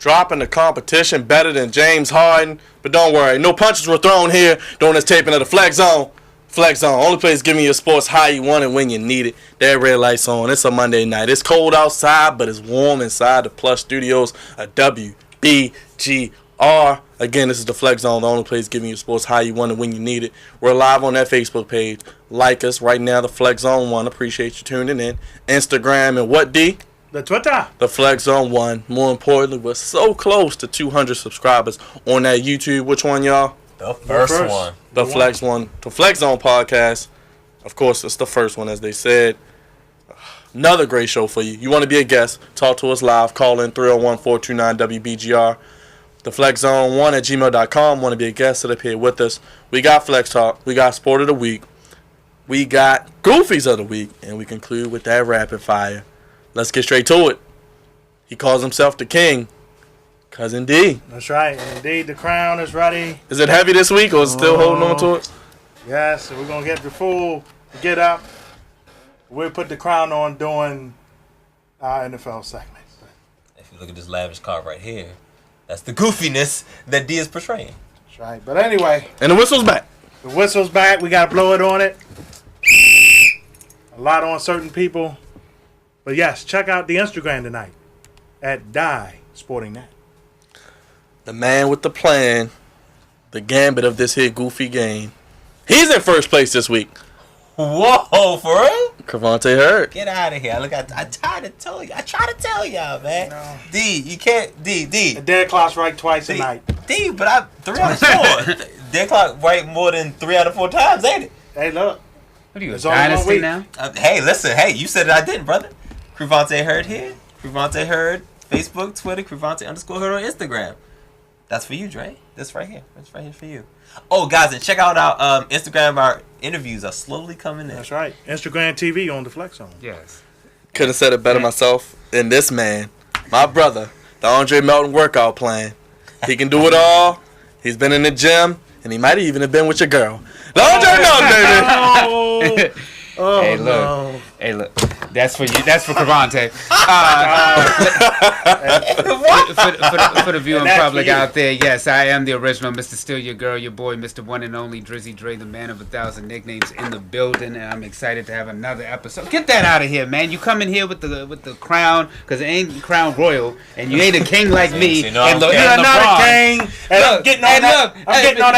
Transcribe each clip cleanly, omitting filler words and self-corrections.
dropping the competition better than James Harden. But don't worry, no punches were thrown here during this taping of the Flex Zone. Flex Zone, only place giving you sports how you want it when you need it. That red light's on. It's a Monday night. It's cold outside, but it's warm inside the Plush Studios of WBGR. Again, this is the Flex Zone, the only place giving you sports how you want it when you need it. We're live on that Facebook page. Like us right now, the Flex Zone 1. Appreciate you tuning in. Instagram and what, D? The Twitter. The Flex Zone 1. More importantly, we're so close to 200 subscribers on that YouTube. Which one, y'all? The first one. The Flex One. The Flex Zone podcast. Of course, it's the first one, as they said. Another great show for you. You want to be a guest, talk to us live. Call in 301-429-WBGR. The Flex Zone 1 at gmail.com. Want to be a guest, sit up here with us. We got Flex Talk. We got Sport of the Week. We got Goofies of the Week. And we conclude with that rapid fire. Let's get straight to it. He calls himself the King. Cousin D. That's right. Indeed, the crown is ready. Is it heavy this week or is it still holding on to it? Yes, so we're going to get the full get up. We'll put the crown on during our NFL segment. If you look at this lavish card right here, that's the goofiness that D is portraying. That's right. But anyway. And the whistle's back. The whistle's back. We got to blow it on it. A lot on certain people. But yes, check out the Instagram tonight at Die Sporting Net. The man with the plan, the gambit of this here goofy game. He's in first place this week. Whoa, for real? Cavante Hurd. Get out of here. Look, I try to tell y'all, man. No. D, you can't. D. The dead clock's right twice a night. D, but I 3 out of 4. Dead clock right more than 3 out of 4 times, ain't it? Hey, look. What are you, a dynasty now? Hey, listen. Hey, you said it. I didn't, brother. Cavante Hurd here. Cavante Hurd. Facebook, Twitter. Cavante_Hurd on Instagram. That's for you, Dre. That's right here. That's right here for you. Oh, guys, and check out our Instagram. Our interviews are slowly coming in. That's right. Instagram TV on the Flex Zone. Yes. Couldn't have said it better myself. And this man, my brother, the Andre Melton workout plan. He can do it all. He's been in the gym, and he might even have been with your girl. The Andre Melton, baby. Oh, hey, look. no. Hey, look. That's for you. That's for Cavante. For the viewing public out there, yes, I am the original Mr. Still Your Girl, your boy, Mr. One and Only Drizzy Dre, the man of 1,000 nicknames in the building, and I'm excited to have another episode. Get that out of here, man. You come in here with the crown, because it ain't crown royal, and you ain't a king like me. You're not a king. And I'm getting on that. I'm getting on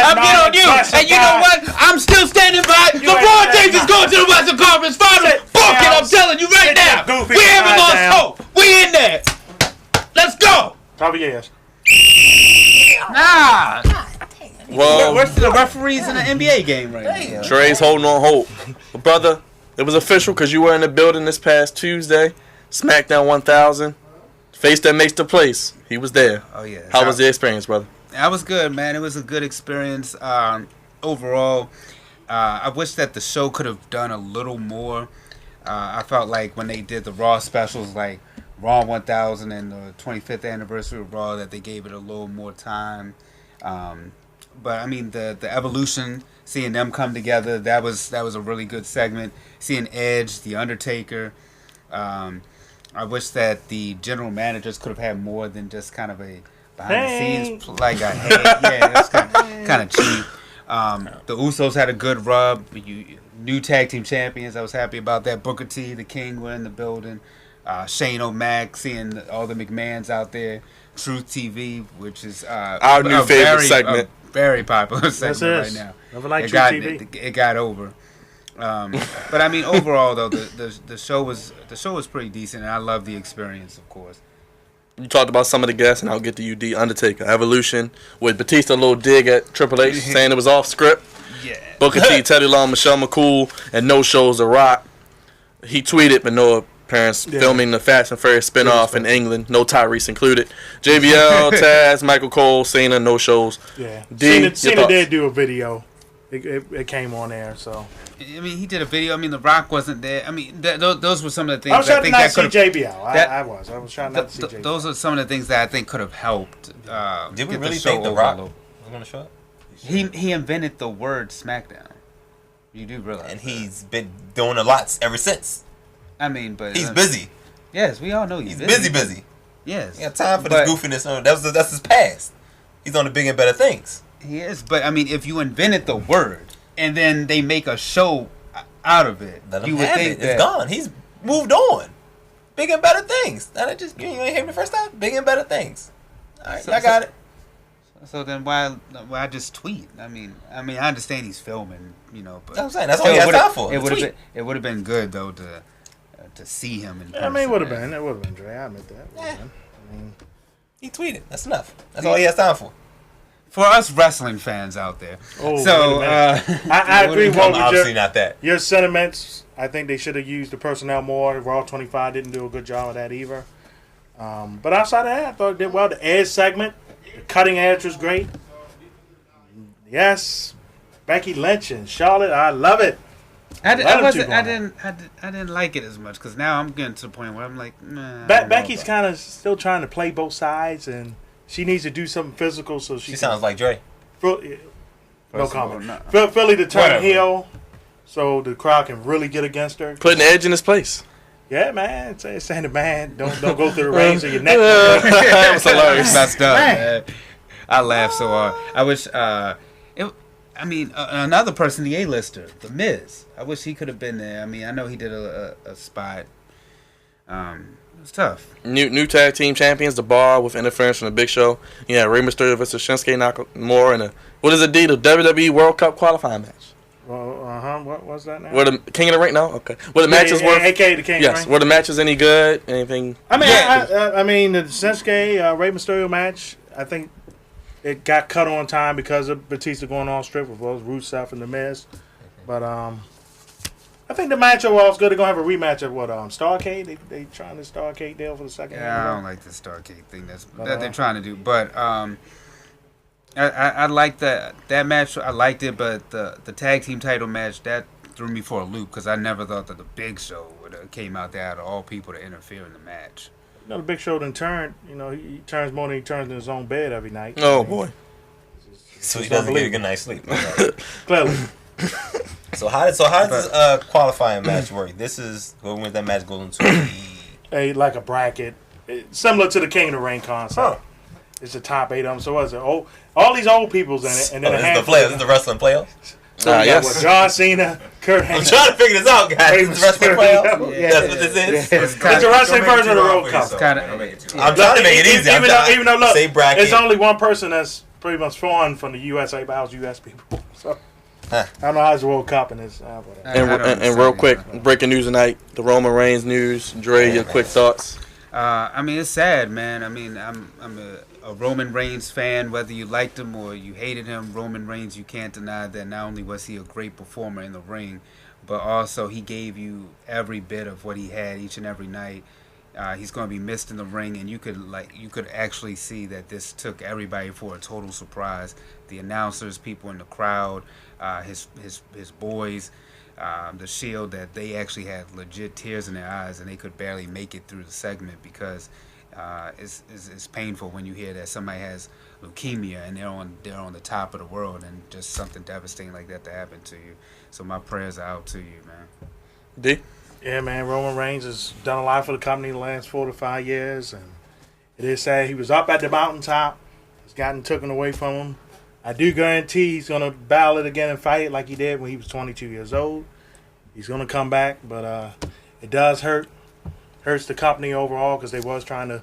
you. And you know what? I'm still standing by. LeBron James is going to the Western Conference Finals. Fuck it, I'm telling you right now. We haven't lost hope. We in there. Let's go. Cover your ears. Nah. Well, Where's the referees in the NBA game right now? Dre's holding on hope. But brother, it was official because you were in the building this past Tuesday. Smackdown 1000. Face that makes the place. He was there. Oh, yeah. How was the experience, brother? That was good, man. It was a good experience. Overall, I wish that the show could have done a little more. I felt like when they did the Raw specials, like Raw 1000 and the 25th anniversary of Raw, that they gave it a little more time. But I mean, the evolution, seeing them come together, that was a really good segment. Seeing Edge, The Undertaker. I wish that the general managers could have had more than just kind of a behind the scenes like a hey, yeah, it's kind of cheap. The Usos had a good rub. New tag team champions. I was happy about that. Booker T, the King, were in the building. Shane O'Mac, seeing all the McMahons out there. Truth TV, which is our new favorite segment. Very popular segment right now. Never liked Truth TV. It got over. But I mean, overall though, the show was pretty decent, and I love the experience, of course. You talked about some of the guests, and I'll get to you, D. Undertaker, Evolution, with Batista, a little dig at Triple H, saying it was off script. Yeah. Booker T, Teddy Long, Michelle McCool, and No Shows The Rock. He tweeted, but no appearance, filming the Fast and Furious spinoff in England. No Tyrese included. JBL, Taz, Michael Cole, Cena, No Shows. Yeah. D, Cena did do a video. It came on air, so. I mean, he did a video. I mean, The Rock wasn't there. I mean, those were some of the things I was trying I think not that to see could JBL. I was trying not to see JBL. Those are some of the things that I think could have helped. Did we really think The Rock was going to show up? He invented the word Smackdown. You do realize. And he's been doing a lot ever since. I mean, but he's busy. Yes, we all know he's busy. Yes. He got time for this goofiness. That's his past. He's on the bigger and better things. He is, but I mean, if you invented the word and then they make a show out of it, Let him you would have think it. It's gone. He's moved on. Bigger and better things. You ain't hear me the first time? Bigger and better things. All right, I got it. So then why just tweet? I mean, I understand he's filming, you know, but That's what I'm saying. That's all he has time for. It would have been good though to see him in person. I mean, it would have been. Dre. I admit that. Yeah. I mean, He tweeted. That's enough. That's all he has time for. For us wrestling fans out there. Oh, so I agree. I'm obviously not that. Your sentiments. I think they should have used the personnel more. Raw 25 didn't do a good job of that either. But outside of that, I thought it did well. The Edge segment, the cutting edge was great. Yes, Becky Lynch and Charlotte, I love it. I didn't like it as much because now I'm getting to the point where I'm like, nah. Becky's kind of still trying to play both sides, and she needs to do something physical so she sounds like Dre. No comment. Philly to turn heel, so the crowd can really get against her. Putting Edge in his place. Yeah, man. Saying the man, don't go through the range of your neck. That was hilarious. Messed up, man. I laughed so hard. I wish. Another person, the A-lister, The Miz. I wish he could have been there. I mean, I know he did a spot. It's tough. New tag team champions, The Bar with interference from the Big Show. Yeah, Rey Mysterio versus Shinsuke Nakamura in the WWE World Cup qualifying match. Well, what was that now? Were the King of the Ring? No, okay. Were the matches worth? AKA the King of the Ring. Yes. Were the matches any good? Anything? I mean, the Shinsuke Rey Mysterio match. I think it got cut on time because of Batista going on strip with both Rusev and The Miz. But I think the match overall is good. They're gonna have a rematch of Starrcade. They trying to Starrcade deal for the second. Yeah, I don't like the Starrcade thing that they're trying to do. But I like that match. I liked it, but the tag team title match that threw me for a loop because I never thought that the Big Show would have came out there out of all people to interfere in the match. The Big Show done turned. He turns more than he turns in his own bed every night. Oh boy! So he doesn't get a good night's sleep. Clearly. So how does this qualifying match work? This is when that match goes into like a bracket, similar to the King of the Ring concept. Huh. It's the top 8 of them. So what's it? All these old people's in it, and then this is the playoffs. This is the wrestling playoffs. So yes. John Cena, Kurt Angle. I'm trying to figure this out, guys. This is the wrestling playoffs. Yeah. That's what this is. It's a wrestling version of the World Cup. I'm trying to make it easy. Even though look, say bracket. it's only one person that's pretty much foreign from the U.S. Everybody else U.S. people. So I don't know how it's the World Cup and it's. And real quick, breaking news tonight: the Roman Reigns news. Dre, your quick thoughts. It's sad, man. I'm a Roman Reigns fan, whether you liked him or you hated him. Roman Reigns, you can't deny that not only was he a great performer in the ring, but also he gave you every bit of what he had each and every night. He's going to be missed in the ring, and you could actually see that this took everybody for a total surprise. The announcers, people in the crowd, his boys. The Shield, that they actually had legit tears in their eyes and they could barely make it through the segment because it's painful when you hear that somebody has leukemia and they're on the top of the world and just something devastating like that to happen to you. So my prayers are out to you, man. D? Yeah, man. Roman Reigns has done a lot for the company the last 4 to 5 years, and it is sad. He was up at the mountaintop. It's gotten taken away from him. I do guarantee he's going to battle it again and fight it like he did when he was 22 years old. He's going to come back, but it does hurt. Hurts the company overall because they was trying to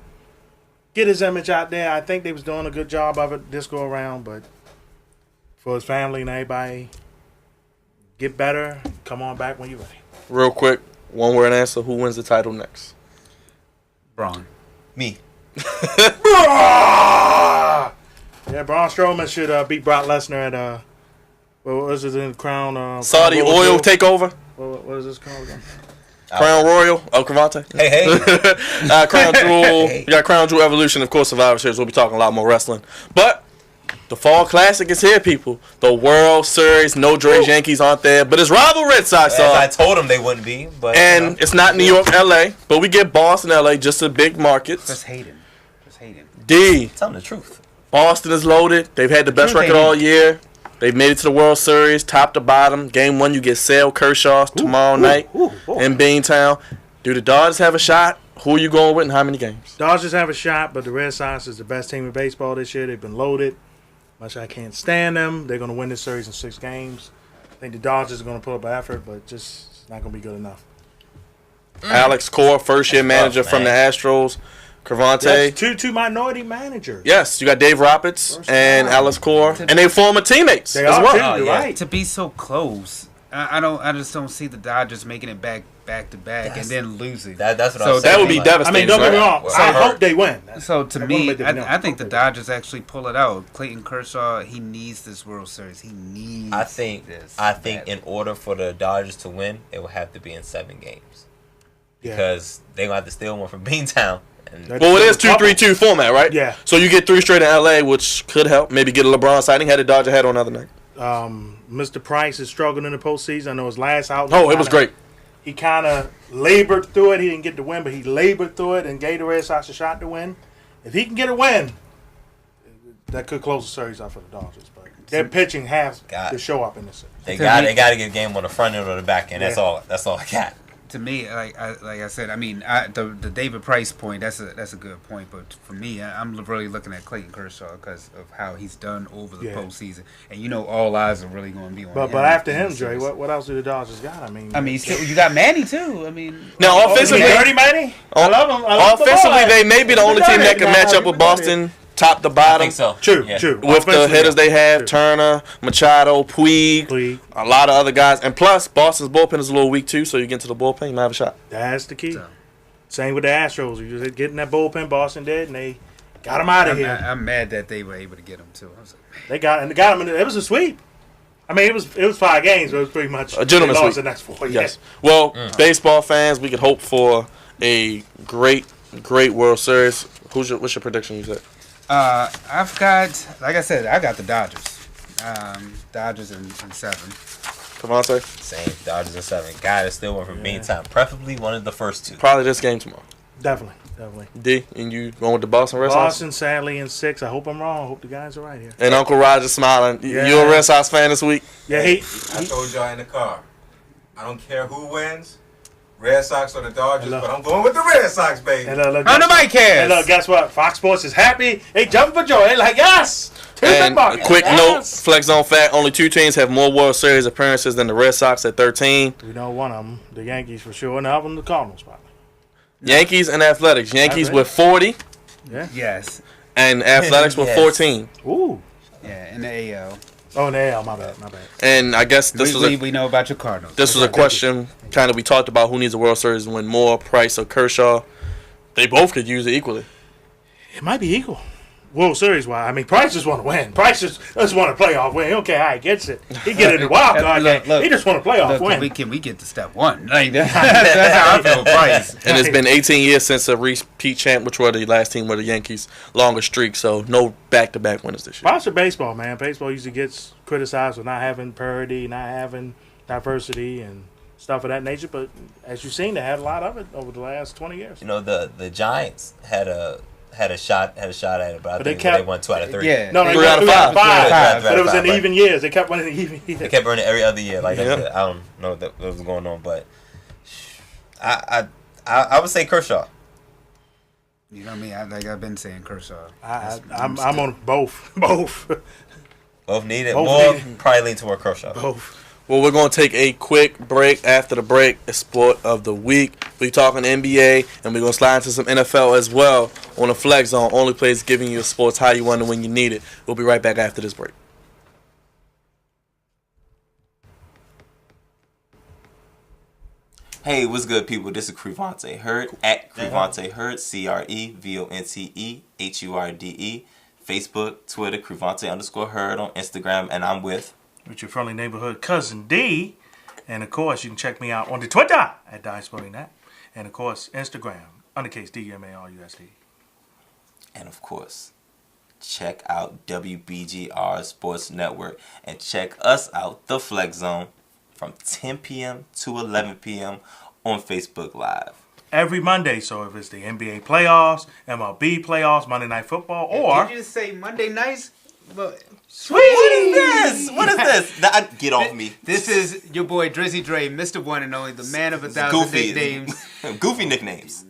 get his image out there. I think they was doing a good job of it this go around, but for his family and everybody, get better. Come on back when you're ready. Real quick, one word answer. Who wins the title next? Braun. Me. Yeah, Braun Strowman should beat Brock Lesnar at what was it in the Crown? Saudi Crown oil takeover. What is this called again? Crown Royal. Oh, Cravante. Hey. Crown Jewel. You got Crown Jewel Evolution, of course, Survivor Series. We'll be talking a lot more wrestling. But the Fall Classic is here, people. The World Series. No Dre's Yankees aren't there, but it's rival Red Sox. I told them they wouldn't be. But it's not New York, L.A., but we get Boston, L.A., just a big markets. Just hate him. D. Tell them the truth. Boston is loaded. They've had the best record all year. They've made it to the World Series, top to bottom. Game 1, you get Sale Kershaw tomorrow night in Beantown. Do the Dodgers have a shot? Who are you going with and how many games? Dodgers have a shot, but the Red Sox is the best team in baseball this year. They've been loaded. Much I can't stand them. They're going to win this series in 6 games. I think the Dodgers are going to put up an effort, but just it's not going to be good enough. Alex Cora, first-year manager from the Astros. Cravante. That's two minority managers. Yes, you got Dave Roberts and Alex Cora, and they former teammates They as are, well. too. You're right. To be so close, I just don't see the Dodgers making it back to back and then losing. That's what I So was That saying. would be Like, devastating. I mean, don't get me wrong. Well, I I hope heard. they win. So to That me, wouldn't make the I think the difference. Dodgers actually pull it out. Clayton Kershaw, he needs this World Series. He needs. I think in order for the Dodgers to win, it will have to be in 7 games Yeah. because they're gonna have to steal one from Beantown. And Well, it is 2-3-2 format, right? Yeah. So you get 3 straight in LA, which could help. Maybe get a LeBron sighting. Had a Dodger hat on the other night. Mr. Price is struggling in the postseason. I know his last out. Oh, it was great. He kind of labored through it. He didn't get the win, but he labored through it and gave the Red Sox a shot to win. If he can get a win, that could close the series out for the Dodgers. But their pitching has to show up in this series. they got to get a game on the front end or the back end. That's Yeah. all I got. To me, like I said, I mean, the David Price point, that's a good point. But for me, I'm really looking at Clayton Kershaw because of how he's done over the postseason, and all eyes are really going to be on him. But after in him, the Dre, series. what else do the Dodgers got? I mean, still, you got Manny too. I mean, Now, offensively, Dirty Manny? I love him. I love the offensively, ball. they may be the only team that can match up with Boston, top to I bottom. think so. True, Yeah. true. With the Offensively, hitters they have, true. Turner, Machado, Puig, Puig. a lot of other guys. And plus, Boston's bullpen is a little weak too, so you get into the bullpen, you might have a shot. That's the key. So. Same with the Astros. You just getting that bullpen Boston did, and they got him out of here. I'm mad that they were able to get him too. I was like, They got him. It was a sweep. I mean, it was 5 games, but it was pretty much A gentleman's they lost sweep. the next 4. Yes. Well, baseball fans, we could hope for a great World Series. What's your prediction, you said? I've got, like I said, I got the Dodgers. Dodgers in 7. Cavante? Same. Dodgers in 7. Got to steal one from Beantown. Preferably one of the first 2. Probably this game tomorrow. Definitely. D, and you going with the Boston Red Sox? Boston, sadly, in 6. I hope I'm wrong. I hope the guys are right here. And Uncle Roger's smiling. Yeah. You a Red Sox fan this week? Yeah, I told y'all in the car, I don't care who wins, Red Sox or the Dodgers, Hello. but I'm going with the Red Sox, baby. And look, On the mic, and look, guess what? Fox Sports is happy. They jump for joy. They like, yes! And a quick note, Yes! flex on fact, only 2 teams have more World Series appearances than the Red Sox at 13. We know one of them, the Yankees for sure, and the other one, the Cardinals, probably. Yankees and Athletics. Yankees That's with 40 Yeah. Yes. and Athletics with Yes. 14. Ooh. Yeah, in the AL. Oh, no, my bad. And I guess this We know about your Cardinals. was a question kind of we talked about who needs a World Series to win more, Price or Kershaw. They both could use it equally. It might be equal. World Series wise. I mean, Price just want to win. Price just want a playoff win. He don't care how he gets it. He get it in the wild card game. Look, He just want a playoff Look, win. can we get to step 1? Like that's how I feel. Price. And it's been 18 years since a repeat champ, which were the last team with the Yankees' longest streak. So no back-to-back winners this year. Props to baseball, man. Baseball usually gets criticized for not having parity, not having diversity, and stuff of that nature. But as you've seen, they had a lot of it over the last 20 years. You know, the Giants had a shot at it, but I But think they they won 2 out of 3. Yeah. No, they 3 won out of 3 out of 5. 5. But it was in Right. even years. They kept winning in even years. They kept running every other year. Like Yeah. I said, I don't know what was going on, but I would say Kershaw. You know what I mean? I've been saying Kershaw. I'm on both. Both. Both needed Both more. needed. Probably lean toward Kershaw. Both. Well, we're going to take a quick break. After the break, a sport of the week. We're talking NBA, and we're going to slide into some NFL as well on the Flex Zone. Only place giving you sports how you want it when you need it. We'll be right back after this break. Hey, what's good, people? This is Crevante Hurd at Crevante Hurd, CREVONTEHURDE. Facebook, Twitter, Crevante_Hurd on Instagram, and I'm with. With your friendly neighborhood cousin D. And of course, you can check me out on the Twitter at DieSportingNet. And of course, Instagram, undercase DMARUSD. And of course, check out WBGR Sports Network and check us out, The Flex Zone, from 10 p.m. to 11 p.m. on Facebook Live. Every Monday, so if it's the NBA playoffs, MLB playoffs, Monday Night Football, or... Did you just say Monday nights? But Sweet! What is this? What is this? Get off me. this is your boy Drizzy Dre, Mr. One and Only, the man of 1,000 Goofy. nicknames. Goofy nicknames.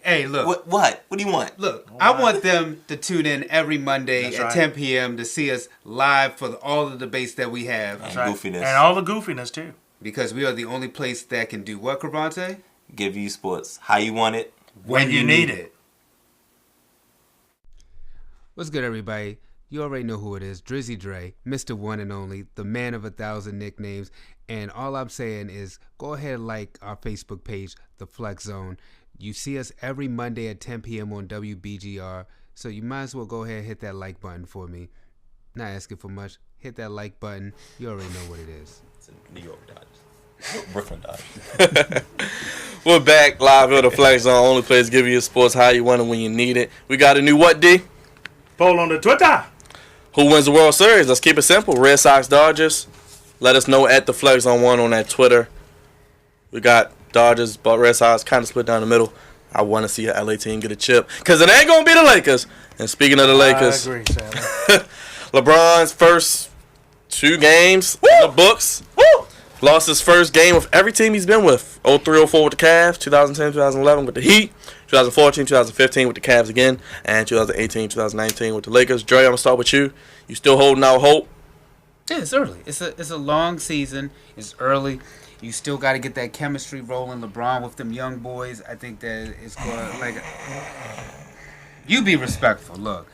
Hey, look. What do you want? Look, I want them to tune in every Monday That's at right. 10 p.m. to see us live for all the debates that we have. And Right. goofiness. And all the goofiness, too. Because we are the only place that can do what, Cravante? Give you sports how you want it. When you need it. What's good, everybody? You already know who it is. Drizzy Dre, Mr. One and Only, the man of 1,000 nicknames. And all I'm saying is go ahead and like our Facebook page, The Flex Zone. You see us every Monday at 10 p.m. on WBGR. So you might as well go ahead and hit that like button for me. Not asking for much. Hit that like button. You already know what it is. It's a New York Dodgers. Brooklyn Dodgers. We're back live here at the Flex Zone, only place giving you sports how you want it when you need it. We got a new what, D? Poll on the Twitter. Who wins the World Series? Let's keep it simple. Red Sox, Dodgers. Let us know at the Flex on one on that Twitter. We got Dodgers, but Red Sox kind of split down the middle. I want to see a LA team get a chip because it ain't going to be the Lakers. And speaking of the Lakers, I agree, Sam. LeBron's first 2 games in the books. Woo! Lost his first game with every team he's been with. 03-04 with the Cavs, 2010, 2011 with the Heat, 2014, 2015 with the Cavs again, and 2018, 2019 with the Lakers. Dre, I'm going to start with you. You still holding out hope? Yeah, it's early. It's a long season. It's early. You still got to get that chemistry rolling. LeBron with them young boys. I think that it's going to, you be respectful. Look,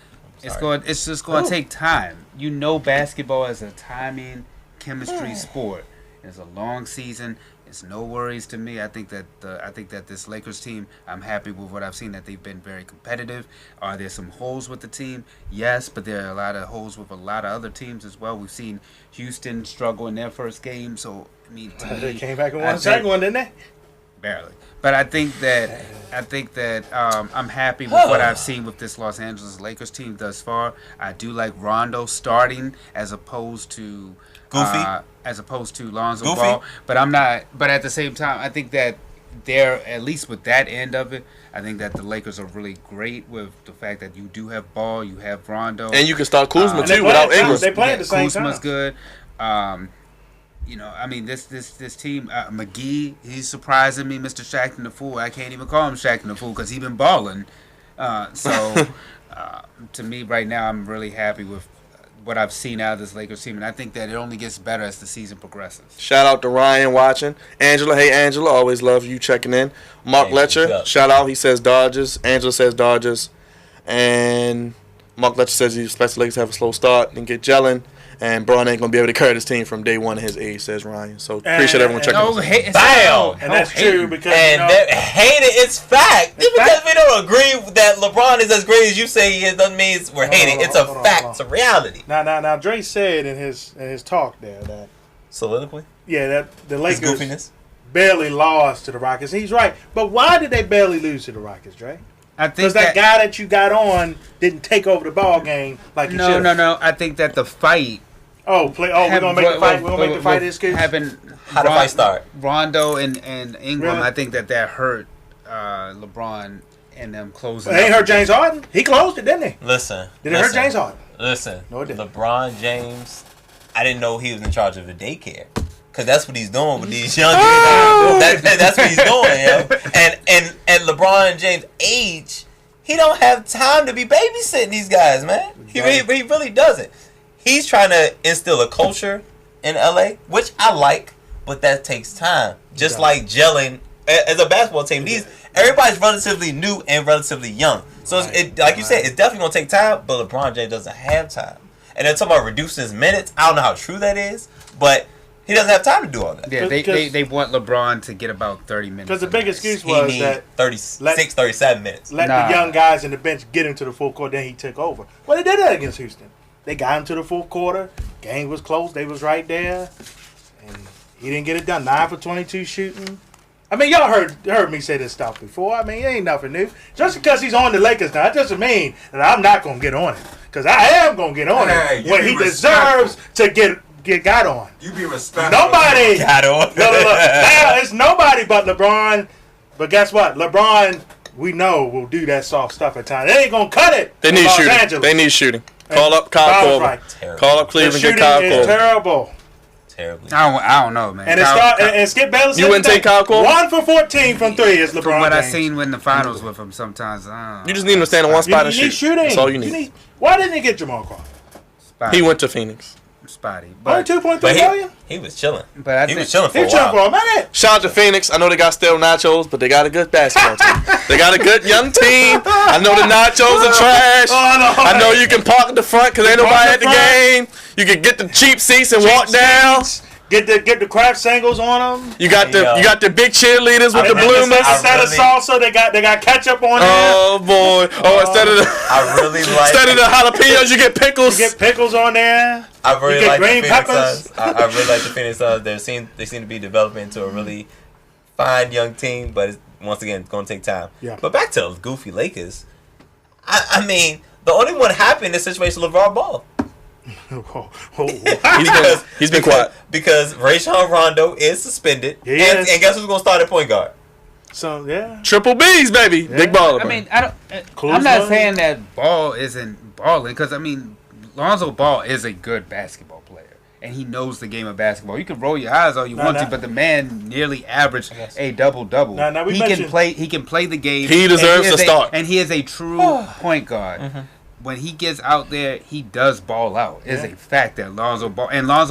it's just going to take time. You know, basketball is a timing, chemistry sport. It's a long season. It's no worries to me. I think that this Lakers team, I'm happy with what I've seen, that they've been very competitive. Are there some holes with the team? Yes, but there are a lot of holes with a lot of other teams as well. We've seen Houston struggle in their first game, so I mean, to They me, came back and I won the second one, didn't they? barely. But I think that I'm happy with what I've seen with this Los Angeles Lakers team thus far. I do like Rondo starting as opposed to Lonzo Goofy? Ball. But I'm not. But at the same time, I think that they're, at least with that end of it, I think that the Lakers are really great with the fact that you do have Ball, you have Rondo, And you can start Kuzma, And they too, play without at Ingram. They play at the same Kuzma's time. good. You know, I mean, this team, McGee, he's surprising me, Mr. Shaqtin' the Fool. I can't even call him Shaqtin' the Fool because he's been balling. To me, right now, I'm really happy with what I've seen out of this Lakers team, and I think that it only gets better as the season progresses. Shout out to Ryan watching. Angela, hey Angela, always love you checking in. Mark Hey, what's Letcher, up? shout out. He says Dodgers. Angela says Dodgers. And Mark Letcher says he expects the Lakers to have a slow start and get gelling. And Braun ain't going to be able to carry this team from day one of his age, says Ryan. So appreciate everyone checking in. Bam! And that's true because And that hate it, it's fact. Just because we don't agree that LeBron is as great as you say he is doesn't mean we're hating. It's a fact. It's a reality. Now Dre said in his talk there that Soliloquy? that the His Lakers goofiness? barely lost to the Rockets. He's right, but why did they barely lose to the Rockets, Dre? I think Because that guy that you got on didn't take over the ball game like he should. No. I think that the fight. We're gonna make the fight. We're gonna make the fight excuse. Having How the fight start? Rondo and Ingram, Really? I think that hurt LeBron and them closing. It ain't up. hurt James Harden. He closed it, didn't he? Listen. Did it hurt James Harden? Listen. No, it didn't. LeBron James, I didn't know he was in charge of a daycare. Because that's what he's doing with these young kids. That's what he's doing, yo. And LeBron James' age, he don't have time to be babysitting these guys, man. He really doesn't. He's trying to instill a culture in LA, which I like, but that takes time. Just like gelling as a basketball team. Everybody's relatively new and relatively young. So like you said, it's definitely gonna take time, but LeBron James doesn't have time. And they're talking about reducing his minutes. I don't know how true that is, but he doesn't have time to do all that. Yeah, they want LeBron to get about 30 minutes. Because the big excuse He was needs that 36, 37 minutes. let Nah. the young guys in the bench get him to the full court, then he took over. Well, they did that against Houston. They got him to the fourth quarter. Game was close. They was right there. And he didn't get it done. 9 for 22 shooting. I mean, y'all heard me say this stuff before. I mean, it ain't nothing new. Just because he's on the Lakers now, that doesn't mean that I'm not going to get on him. Because I am going to get on Hey, him you when be he deserves to get got on. You be respectful. Nobody. Got on. Look. Now, it's nobody but LeBron. But guess what? LeBron, we know, will do that soft stuff at times. They ain't going to cut it. They in need Los shooting. Angeles. They need shooting. Call up Kyle Kyle's Korver. right. Terrible. Call up The Cleveland, get shooting Kyle is Korver. terrible. terribly. I don't know, man. And and Skip Bayless. You wouldn't take Kyle Korver? 1 for 14 from 3 is LeBron. From what James. I seen in the finals with him, sometimes You just need him to stand in one spot and You need shoot. shooting. That's all you need. Why didn't he get Jamal Crawford? spotty. He went to Phoenix. Spotty, Only but 2.3 But million. he was chilling. but I He was think chilling for He a chilling for while. a minute. Shout out to Phoenix. I know they got stale nachos, but they got a good basketball team. They got a good young team. I know the nachos are trash. Oh, no. I know you can park at the front because ain't nobody Park at in the front. game. You can get the cheap seats and walk down. Get the craft singles on them. You got Hey, you got the big cheerleaders with the bloomers. Instead of salsa, they got ketchup on there. Oh boy! Oh, instead of I really like. instead of the jalapenos, you get pickles. You get pickles on there. I really You get like the green Phoenix peppers. Suns. I really like the Phoenix Suns. They seem to be developing into a really fine young team, but it's, once again, it's going to take time. Yeah. But back to the goofy Lakers. I mean, the only one happy in this situation is LeVar Ball. He's been quiet. Because Rajon Rondo is suspended. He and, is. and guess who's going to start at point guard? So yeah. Triple B's, baby. Big baller. I mean, I don't. Close I'm not line. saying that Ball isn't balling because I mean, Lonzo Ball is a good basketball player and he knows the game of basketball. You can roll your eyes all you want to, but the man nearly averaged a double-double. Now, we he mentioned- can play. He can play the game. He deserves and to start. And he is a true point guard. When he gets out there, he does ball out. It's a fact that Lonzo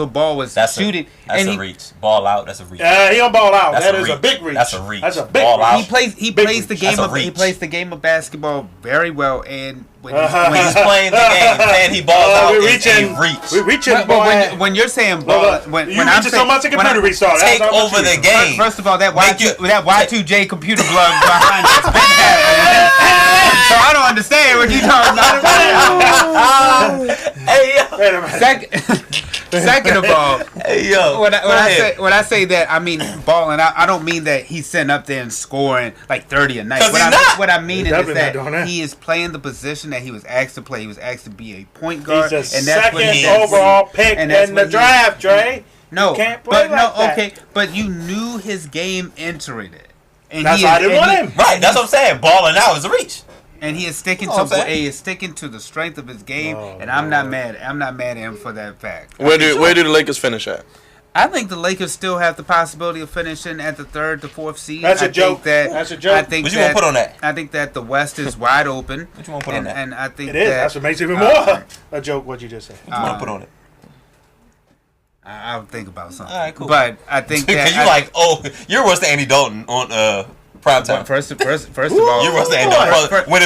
Ball was shooting. That's and a he, reach. Ball out. That's a reach. He don't ball out. That's That a is a reach. big reach. That's a reach. That's a big Ball reach. out. He Big plays the reach. game That's a of he reach. plays the game of basketball very well. And when He's playing the game, and he balls out. We're It's reaching. a reach. We're reaching. But boy. when you're saying ball, Look, when you I'm reaching so saying, much the when computer restart. Take That's how much over you the reach. game. First of all, that Make you- Y2J computer blood behind us been happening. So I don't understand what you talking about. Hey yo. Wait a minute. Second of all, Hey yo. when Go ahead. I say that, I mean balling. I don't mean that he's sitting up there and scoring like 30 a night. 'Cause he's not. What I mean He's is definitely that not doing that. he is playing the position that he was asked to play. He was asked to be a point guard, He's the and that's what second he overall pick and that's in the what he- draft, Dre. No, You can't play but like that. okay, but you knew his game entering it. And That's he why I is- didn't and want he- him. Right, that's what I'm saying. Balling out is a reach. And he is sticking You know what I'm to saying? he is sticking to the strength of his game, Oh, and I'm not mad. I'm not mad at him for that fact. Where do the Lakers finish at? I think the Lakers still have the possibility of finishing at the 3rd to 4th seed. That's a I joke. Think that, That's a joke. I think What you want to put on that? I think that the West is wide open. What you want to put on that? And I think It is. that That's what makes it even more a joke. What you just said. What you want to put on it? I'll think about something. All right, cool. But I think that Because you're worse than Andy Dalton on prime time. first of all, You're worse than Andy Dalton. When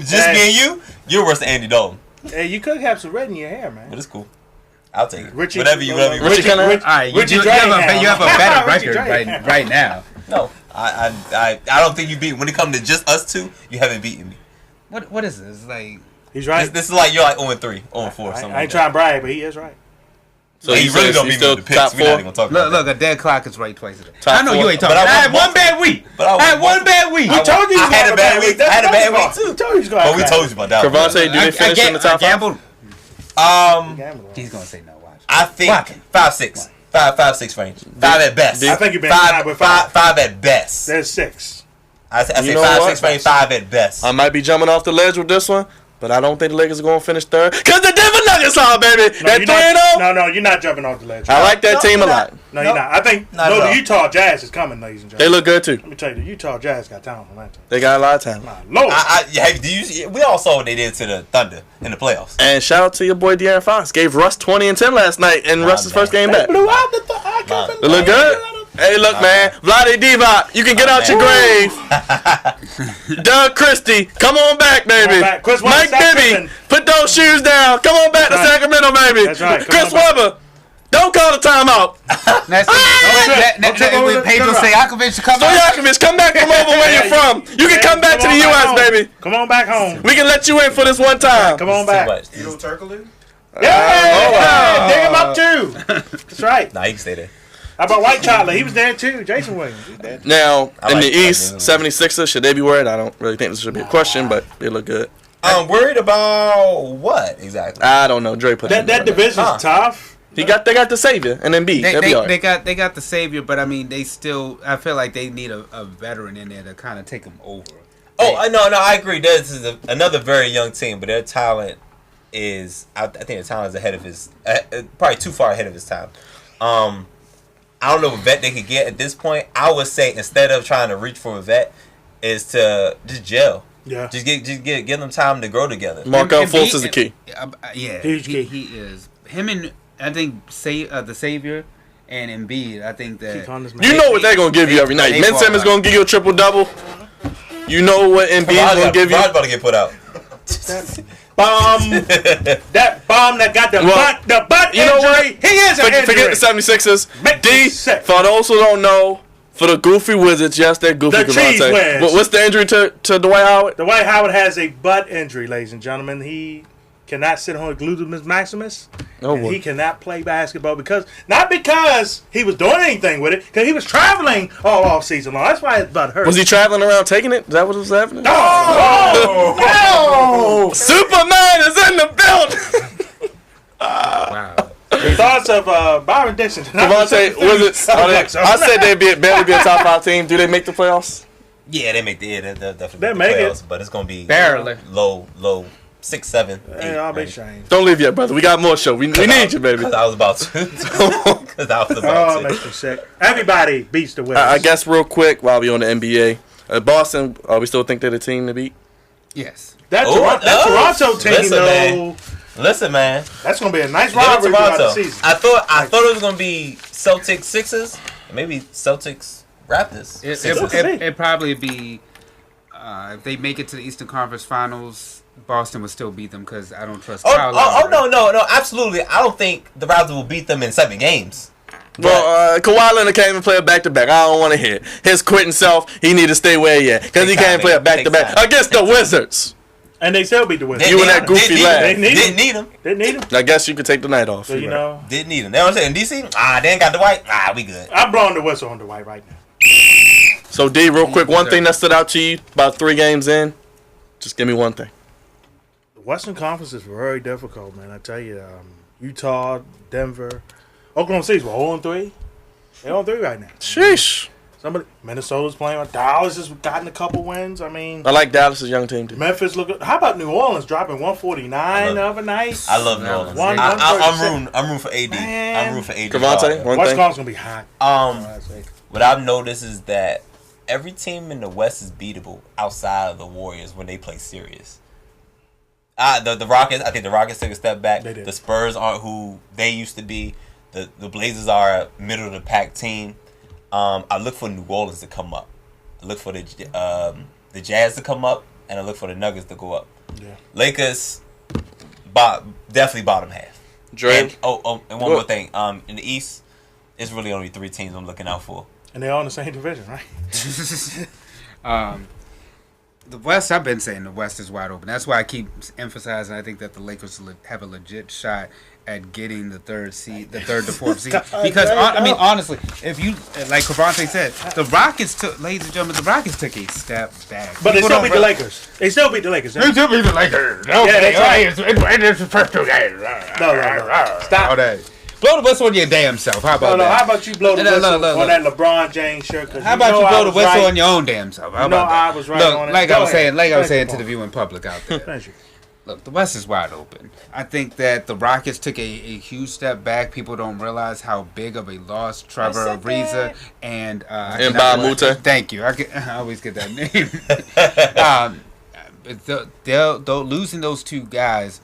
just Hey. me and you, you're worse than Andy Dalton. Hey, you could have some red in your hair, man. But it's cool. I'll take it. Richie- whatever you. Richie kinda- all right, you Richie have a better Richie record Dragon. right now. No, I don't think you beat. When it comes to just us two, you haven't beaten me. What is this? Like He's right. This is like you're like 0-3, 0-4, I something. ain't like trying to brag, but he is right. So Hey, he you really says don't he's beat me still with the picks. top We're not even four. gonna talk about look, that. a dead clock is right twice a day. Top I know four. you ain't talking. But I I had won one bad week. But I had one bad week. We told you. I had a bad week. I had a bad week We too. told you he's gonna But have we a bad told week. you about that. Cravante, do they finish in the top five? gambled. Um, He's gonna say no. Watch. I think Watch. 5-6, 5-6 range, 5 at best. I think you've been five, high with five, five. 5 at best. There's 6. I say You know 5-6 what? range, 5 at best. I might be jumping off the ledge with this one, but I don't think the Lakers are going to finish third. Because the Denver Nuggets are, baby. That 3-0. No, you're not jumping off the ledge. I like that No, team a you're lot. not. No, you're not. I think Not at the all. Utah Jazz is coming, ladies and They gentlemen. look good, too. Let me tell you, the Utah Jazz got talent on that team. They got a lot of talent. My Lord. We all saw what they did to the Thunder in the playoffs. And shout out to your boy De'Aaron Fox. Gave Russ 20 and 10 last night in Russ's man. first game They back. blew out the Nah. They look good. Hey, look, man. Vlade Divac, you can get out your grave. Doug Christie, come on back, baby. Come on back. Chris Mike Webber, stop Bibby, tripping. put those shoes down. Come on back to That's right. Sacramento, baby. That's right. Come Chris on back. Webber, don't call the timeout. That's Don't trip over when the Pedro trip. Stojakovic come out. Stojakovic, come back from over where you're from. You can come back to the U.S., home. baby. Come on back home. We can let you in for this one time. Come on Too back. much. You know Turkoglu? Yeah, dig him up too. That's right. Nah, he can stay there. How about White Chocolate? He was there too. Jason Williams. He was there. Now, I in like the East, that. 76ers, should they be worried? I don't really think this should be a question, but they look good. I'm worried about what exactly? I don't know. Dre put That division's Huh. tough. They got the savior and then B. They'll be all right. They got the savior, but I mean they still. I feel like they need a veteran in there to kind of take them over. Oh, I agree. This is another very young team, but their talent is. I think their talent is ahead of his. Probably too far ahead of his time. I don't know what vet they could get at this point. I would say instead of trying to reach for a vet, is to just gel. Yeah. Just give them time to grow together. Markel Fultz is the key. Yeah, Huge key. he is. Him and I think the Savior and Embiid. I think that You know what they're gonna give you every night. Ben Simmons gonna give you a triple double. You know what Embiid's gonna give you. Rod's about to get put out. Bomb. That bomb that got the butt You know what? injury. He is an injury. Forget the 76ers. Make D, me sick. for those who don't know, for the goofy Wizards, yes, they're goofy. The cheese Cavante. whiz. What's the injury to Dwight Howard? Dwight Howard has a butt injury, ladies and gentlemen. He cannot sit on gluteus maximus. Oh, and boy. he cannot play basketball not because he was doing anything with it, because he was traveling all off season long. That's why his butt hurt. Was he traveling around taking it? Is that what was happening? Oh! Superman is in the building. wow. The thoughts of Byron Dixon. Cavante, Wizards. I said they'd barely be a top 5 team. Do they make the playoffs? Yeah, they make the they'll definitely They make the make it. playoffs, but it's gonna be Barely. low 6, 7, 8. Hey, I'll be right? ashamed. Don't leave yet, brother. We got more show. We need you, baby. Because I was about to. Because I was Oh, about it to. makes me sick. Everybody beats the Wizards. I guess real quick while we on the NBA, Boston. We still think they're the team to beat. Yes. That Oh, Toronto team, listen, though, man. Listen, man. that's going to be a nice Give it rivalry throughout the Toronto. season. I thought it was gonna be Celtics Sixers, maybe Celtics Raptors. It probably be if they make it to the Eastern Conference Finals, Boston would still beat them because I don't trust Kyle Lowry. No, absolutely. I don't think the Raptors will beat them in 7 games. Well, Kawhi Leonard can't even play a back-to-back. I don't want to hear it. His quitting self, he need to stay where he at because he Takes can't time, play a man. back-to-back Takes time. against the Wizards. And they still beat the Wizards. You and that goofy laugh. They need Didn't need him. They need him. I guess you could take the night off. So, you know, Didn't need him. They know what I'm saying? DC? They ain't got the white. We good. I'm blowing the whistle on Dwight right now. So, D, real quick, one thing that stood out to you about 3 games in, just give me one thing. The Western Conference is very difficult, man. I tell you, Utah, Denver, Oklahoma City's 0-3. They're 0-3 right now. Sheesh. Minnesota's playing. Dallas has gotten a couple wins. I mean, I like Dallas' young team, too. Memphis look good. How about New Orleans dropping 149 the other night? I love New Orleans. One- I'm rooting for AD. Man. I'm rooting for AD. Cavante, one West thing. Coast's gonna be hot. What I've noticed is that every team in the West is beatable outside of the Warriors when they play serious. The Rockets, I think the Rockets took a step back. They did. The Spurs aren't who they used to be. The Blazers are a middle of the pack team. I look for New Orleans to come up. I look for the Jazz to come up, and I look for the Nuggets to go up. Yeah. Lakers, definitely bottom half. Drake. And one more thing. In the East, it's really only 3 teams I'm looking out for. And they're all in the same division, right? The West, I've been saying the West is wide open. That's why I keep emphasizing. I think that the Lakers have a legit shot at getting the 3rd seed, the 3rd to 4th seed. Because honestly, if you like Cavante said, the Rockets took, ladies and gentlemen, the Rockets took a step back. But they People still don't beat the Lakers. They still beat the Lakers. They still beat the Lakers. Yeah, that's right. It's the first 2 games. No. Stop. All that. Blow the whistle on your damn self. How about No, that? how about you blow the No, whistle look. on that LeBron James shirt? How about you blow the whistle on your own damn self? How about that? I was right Look, on it. like Go I was ahead. saying to Finish the viewing public out there. Finish it. Look, the West is wide open. I think that the Rockets took a huge step back. People don't realize how big of a loss Trevor Ariza and Bob Mute. Thank you. I always get that name. Losing those 2 guys,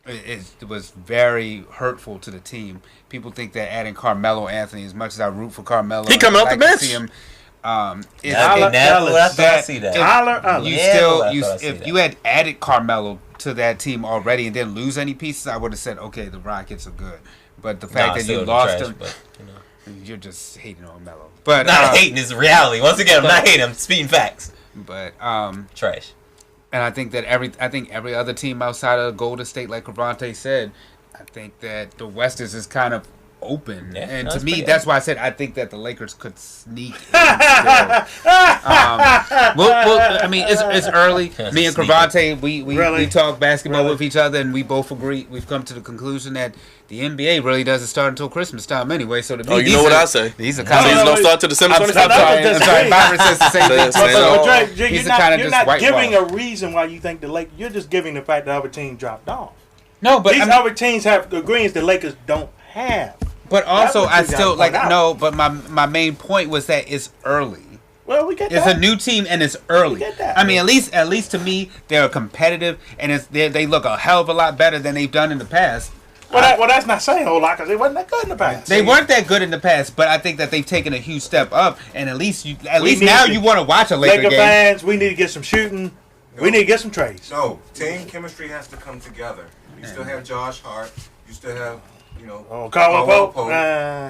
it was very hurtful to the team. People think that adding Carmelo Anthony, as much as I root for Carmelo, He coming off the bench. To see him, I thought I see that. If you had added Carmelo to that team already and didn't lose any pieces, I would have said, okay, the Rockets are good. But the fact that you lost them, you're just hating on Melo. But not hating is reality. Once again, I'm not hating. I'm speaking facts. But trash. And I think that every other team outside of Golden State, like Cavante said, I think that the West is just kind of open. Yeah, and no, to it's me, pretty that's why I said I think that the Lakers could sneak in still. It's early. Me and Cavante, we talk basketball with each other, and we both agree. We've come to the conclusion that the NBA really doesn't start until Christmas time anyway. So to me, you know what I say? These are kind Season of don't start till December 27th. I'm sorry. Byron says the same thing. Drake, These you're are kind of not, you're just not giving whitewash. a reason why you think the Lakers. You're just giving the fact that other team dropped off. No, but These other teams have agreements the Lakers don't have. But also, what I you still gotta point out. no. But my main point was that it's early. Well, we get It's that. a new team and it's early. We get that. I mean, at least to me, they're competitive and they look a hell of a lot better than they've done in the past. Well, that's not saying a whole lot because they wasn't that good in the past. They weren't that good in the past, but I think that they've taken a huge step up, and at least now you want to watch a Laker Laker game. fans, we need to get some shooting. We need to get some trades. No, team chemistry has to come together. You still have Josh Hart. You still have, Caldwell Caldwell Pope.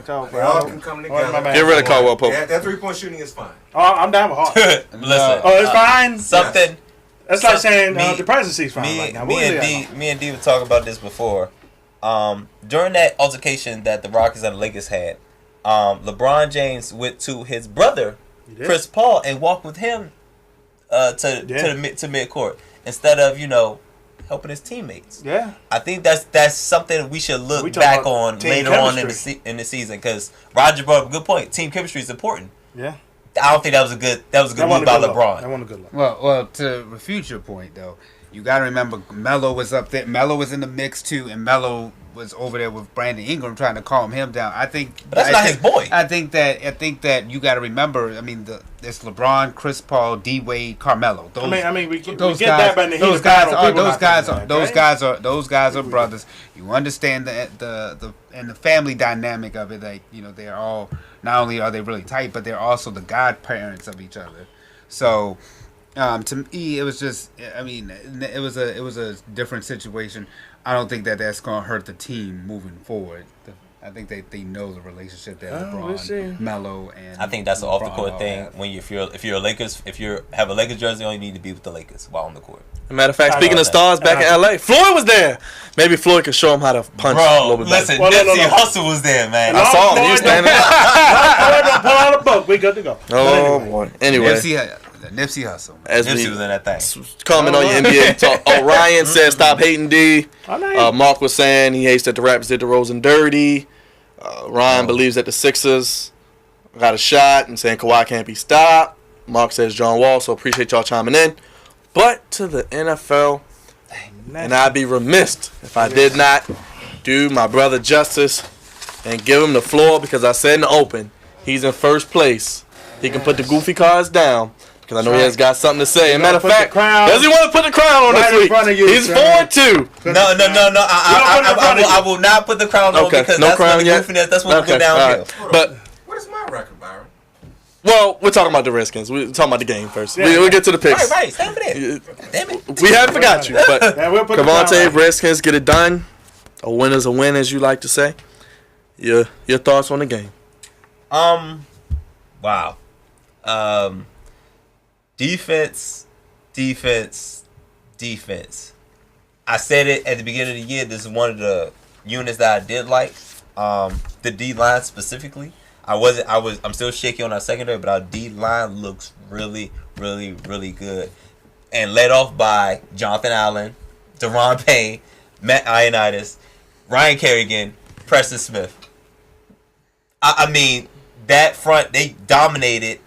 Caldwell They all Pope. can come Oh, together. my bad. Get rid of Caldwell Pope. That 3-point shooting is fine. Oh, I'm down with Hart. Listen, Oh, it's fine. something. That's like So, saying me- the presidency's fine. Me, Like, now, me what and is D, that? me and D were talking about this before. During that altercation that the Rockets and the Lakers had, LeBron James went to his brother, did? Chris Paul, and walked with him to midcourt instead of helping his teammates. Yeah. I think that's something we should We look talking back about on team later on chemistry. in the season because Roger brought up a good point. Team chemistry is important. Yeah. I don't think that was a good move by LeBron. That wasn't a good look. Well, to refute your point though, you got to remember Melo was up there. Melo was in the mix too, and Melo was over there with Brandon Ingram trying to calm him down. I think, But that's not his boy. I think that you got to remember. I mean, it's LeBron, Chris Paul, D Wade, Carmelo. Those, I mean, we get those that, but in the heat of battle, people not thinking that, right? those guys are brothers. You understand the and the family dynamic of it. Like they're all, not only are they really tight, but they're also the godparents of each other. So to me, it was just. I mean, it was a different situation. I don't think that's going to hurt the team moving forward. I think they know the relationship that LeBron, Melo, and I think that's an off the court LeBron thing. have. When if you're a Lakers, if you have a Lakers jersey on, you need to be with the Lakers while on the court. Matter of fact, I speaking know of that. stars back in LA, Floyd was there. Maybe Floyd could show him how to punch a Bro, little bit better. listen, Well, no, Nipsey no. Hussle was there, man. I saw him. He was standing up. Don't pull out a book. We good to go. Oh boy. Anyway, Nipsey Hussle. as Nipsey we was in that thing. comment on your NBA talk, Ryan said stop hating D. I know. Mark was saying he hates that the Raptors did DeRozan dirty. Ryan believes that the Sixers got a shot and saying Kawhi can't be stopped. Mark says John Wall, so appreciate y'all chiming in. But to the NFL, and I'd be remiss if I did not do my brother justice and give him the floor because I said in the open, he's in first place. He can put the goofy cards down because I know he has got something to say. And matter of put the fact, crown does he want to put the crown on right this in week? front of you, He's son. 4-2. No. I will not put the crown on Okay, because no that's crown what the yet? goofiness. That's what Okay, will go downhill. all right. But What is my record, Byron? well, we're talking about the Redskins. We're talking about the game first. Yeah. We'll get to the picks. Right. Stay over there. Damn it. We haven't forgot you, but Yeah, we'll put the crown Cavante, on. Redskins get it done. A win is a win, as you like to say. Your thoughts on the game? Wow. Defense. I said it at the beginning of the year. This is one of the units that I did like. The D line specifically. I'm still shaky on our secondary, but our D line looks really, really, really good. And led off by Jonathan Allen, Deron Payne, Matt Ioannidis, Ryan Kerrigan, Preston Smith. I mean, that front, they dominated.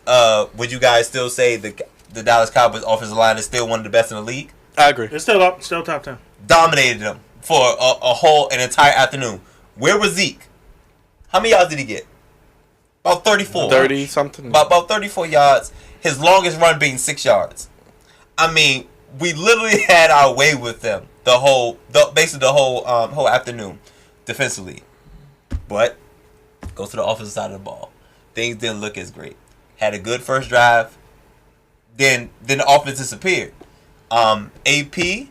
Would you guys still say the Dallas Cowboys offensive line is still one of the best in the league? I agree. It's still up. Still top 10. Dominated them for an entire afternoon. Where was Zeke? How many yards did he get? About 34. 30 something. About 34 yards. His longest run being 6 yards. I mean, we literally had our way with them basically the whole afternoon defensively. But goes to the offensive side of the ball. Things didn't look as great. Had a good first drive. Then the offense disappeared. AP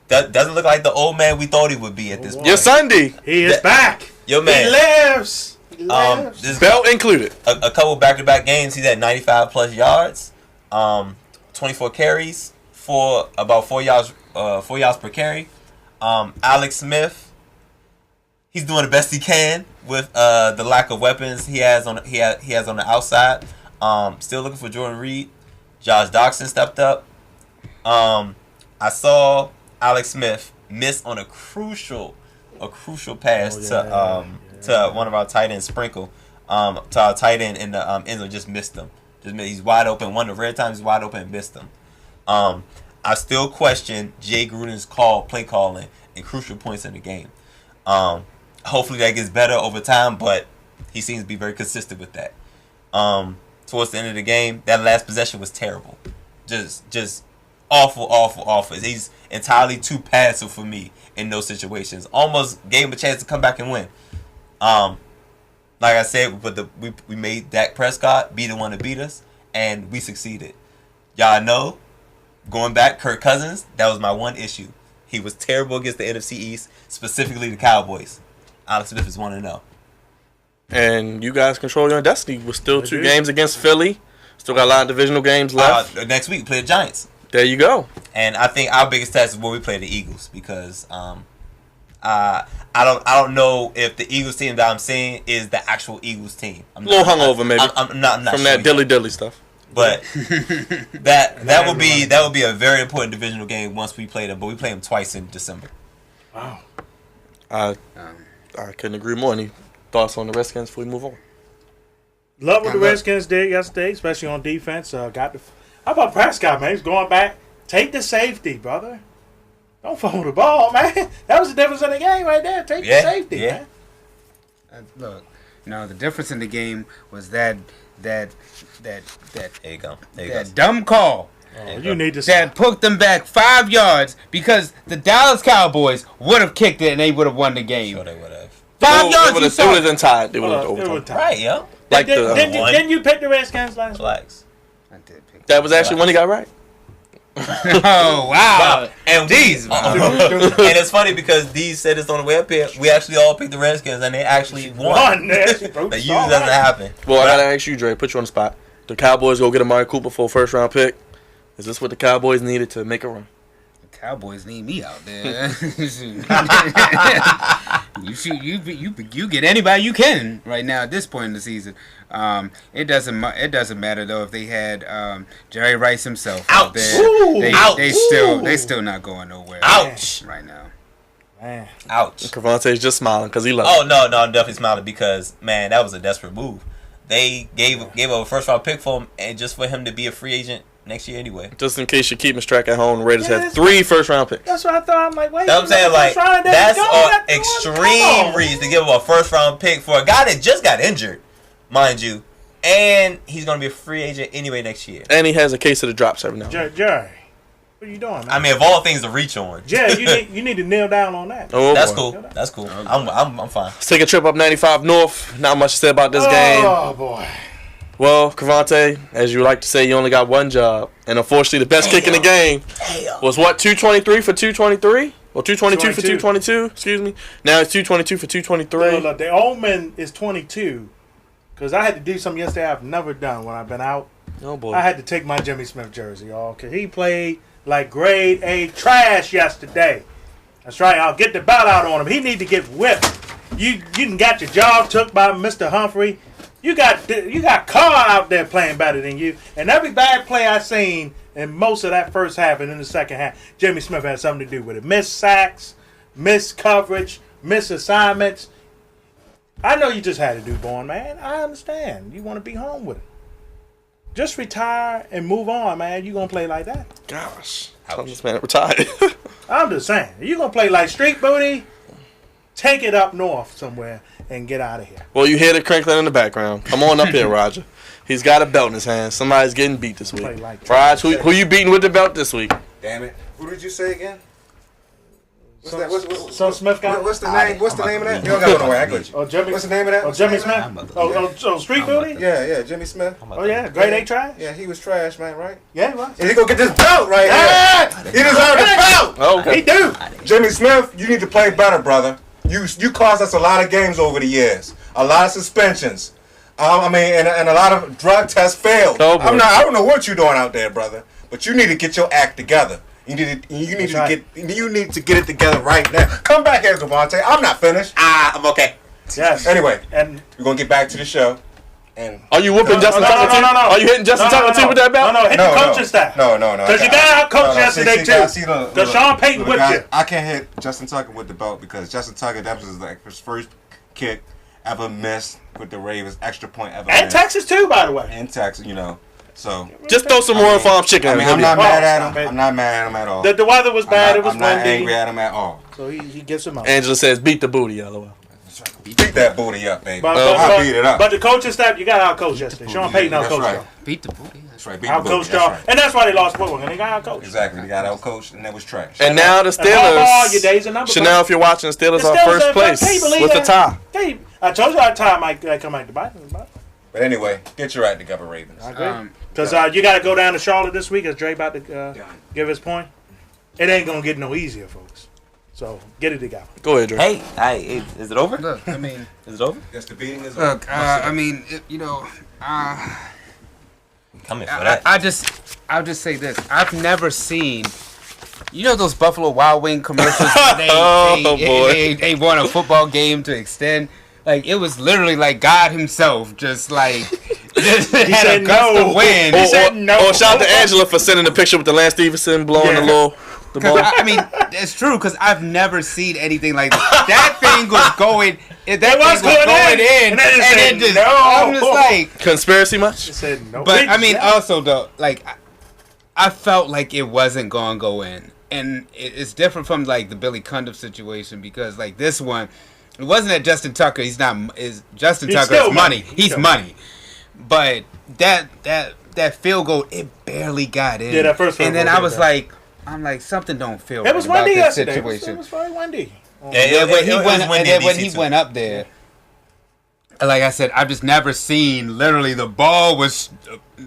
doesn't look like the old man we thought he would be at this point. Your Sunday, He is back. Yo, man. He lives. He lives. This belt included. a couple back-to-back games, he's at 95 plus yards, 24 carries for about 4 yards per carry. Alex Smith, he's doing the best he can with the lack of weapons he has on the outside. Still looking for Jordan Reed. Josh Doxson stepped up. I saw Alex Smith miss on a crucial pass to one of our tight ends, Sprinkle, to our tight end in the end zone. Just missed him. He's wide open. One of the rare times he's wide open and missed him. I still question Jay Gruden's play calling in crucial points in the game. hopefully that gets better over time, but he seems to be very consistent with that. Towards the end of the game, that last possession was terrible. Just awful. He's entirely too passive for me in those situations. Almost gave him a chance to come back and win. Like I said, we made Dak Prescott be the one to beat us, and we succeeded. Y'all know, going back, Kirk Cousins, that was my one issue. He was terrible against the NFC East, specifically the Cowboys. Alex Smith is 1-0. And you guys control your destiny. We're still 2 games against Philly. Still got a lot of divisional games left. Next week, we play the Giants. There you go. And I think our biggest test is where we play the Eagles, because I don't know if the Eagles team that I'm seeing is the actual Eagles team. A little hungover, maybe. I'm not from sure that dilly stuff. But that would be a very important divisional game once we play them. But we play them twice in December. Wow. I couldn't agree more. Any thoughts on the Redskins before we move on? Love what the Redskins did yesterday, especially on defense. How about Prescott, man? He's going back. Take the safety, brother. Don't fumble the ball, man. That was the difference in the game right there. Take the safety, man. Look, the difference in the game was that There you go. that dumb call You need to that put them back 5 yards because the Dallas Cowboys would have kicked it and they would have won the game. Sure they would have. 5 yards. It would have been tied. It would have overtime. Right, yo. Like Didn't you pick the Redskins last week? Relax. I did pick that was actually when he got right. Oh, wow. And and it's funny because Dee said this on the way up here. We actually all picked the Redskins and they actually won. That usually doesn't happen. Well, I gotta ask you, Dre. Put you on the spot. The Cowboys go get Amari Cooper for a first-round pick. Is this what the Cowboys needed to make a run? The Cowboys need me out there. you get anybody you can right now at this point in the season. It doesn't matter though if they had Jerry Rice himself out there. They still not going nowhere. Ouch. Right now. Man. Ouch. Cravante's just smiling because he loves it. No, I'm definitely smiling because, man, that was a desperate move. They gave up a first-round pick for him, and just for him to be a free agent next year anyway. Just in case you're keeping track at home, the Raiders have 3 first-round picks. That's what I thought. I'm like, wait. That's what I'm saying. Like, that's an extreme reason to give up a first-round pick for a guy that just got injured, mind you, and he's going to be a free agent anyway next year. And he has a case of the drops every now and then. Jerry, what are you doing, man? I mean, of all things to reach on. Jerry, you need to kneel down on that. Oh, that's boy. cool. That's cool. I'm fine. Let's take a trip up 95 North. Not much to say about this game. Oh, boy. Well, Cravante, as you like to say, you only got one job. And unfortunately, the best kick in the game was what, 223 for 223? Or 222 for 222? Excuse me. Now it's 222 for 223. No, the omen is 22. Because I had to do something yesterday I've never done when I've been out. Oh, boy. I had to take my Jimmy Smith jersey, y'all. Because he played like grade A trash yesterday. That's right. I'll get the belt out on him. He need to get whipped. You done got your job took by Mr. Humphrey. You got Carr out there playing better than you. And every bad play I seen in most of that first half and in the second half, Jimmy Smith had something to do with it. Missed sacks, missed coverage, missed assignments. I know you just had to do, Born, man. I understand. You want to be home with it. Just retire and move on, man. You going to play like that? Gosh. How this man retired? I'm just saying. You going to play like street booty? Take it up north somewhere and get out of here. Well, you hear the crinkling in the background. Come on up here, Roger. He's got a belt in his hand. Somebody's getting beat this week. Raj, who you beating with the belt this week? Damn it. Who did you say again? Some Smith guy? What's the name? What's the name of that? You don't got no way. I got you. Oh, Jimmy. What's the name of that? Oh, Jimmy Smith. Oh, street booty. Yeah, Jimmy Smith. Oh yeah, grade A trash. Yeah, he was trash, man. Right? Yeah, he was. And he gonna get this belt right here. He deserved the belt. Okay. He do. Jimmy Smith, you need to play better, brother. You caused us a lot of games over the years, a lot of suspensions. And a lot of drug tests failed. Oh, boy. I don't know what you're doing out there, brother, but you need to get your act together. You need to get it together right now. Come back here, Devontae. I'm not finished. I'm okay. Yes. Anyway, and we're gonna get back to the show. And are you whooping Justin Tucker too? No. Are you hitting Justin Tucker too with that belt? No, hit the coaching staff. No. Because you got out coach yesterday too. Because Sean Payton whipped you. I can't hit Justin Tucker with the belt because Justin Tucker, that was like his first kick ever missed with the Ravens, extra point ever missed. And Texas too, by the way. And Texas, So just throw some Royal Farm chicken. I'm not mad at him. I'm not mad at him at all. The weather was bad. It was windy. I'm not angry at him at all. So he gets him out. Angela says, "Beat the booty, LOL." That's Beat that booty up, baby. But beat it up. But the coaching staff, you got out coach yesterday. Sean Payton out coach y'all. Beat the booty. That's right. Beat Out the coach booty. y'all, That's right. and that's why they lost football. And they got out coach. Exactly. They got out coached, and that was trash. And now the Your days are numbered. Chanel, if you're watching, the Steelers The are Steelers first are place first. Hey, believe with the that. tie. Hey, I told you that tie might come back to bite. But anyway, get your act together, Ravens. I agree. Because you got to go down to Charlotte this week, as Dre about to give his point. It ain't going to get no easier, folks. So, get it together. Go ahead, Dre. Hey, is it over? Look, I mean, Is it over? Yes, the beating is look, over. I mean, Coming for that. I'll just say this. I've never seen, those Buffalo Wild Wing commercials where they won a football game to extend. Like, it was literally like God himself just had a gust of wind. He said no. Or shout out to Angela for sending the picture with the Lance Stevenson blowing the ball. I mean, it's true because I've never seen anything like that. That thing was going. That thing was going in, and then just, no. I'm just like Conspiracy much? He said no. But I mean, also though, like I felt like it wasn't gonna go in, and it's different from like the Billy Cundiff situation because like this one, it wasn't that Justin Tucker. Justin Tucker's money. He's money, but that field goal it barely got in. Yeah, that first field and then goal I was did like. I'm like something don't feel It right was about windy this yesterday. situation. It was very windy. When he went up there, like I said, I've just never seen. Literally, the ball was.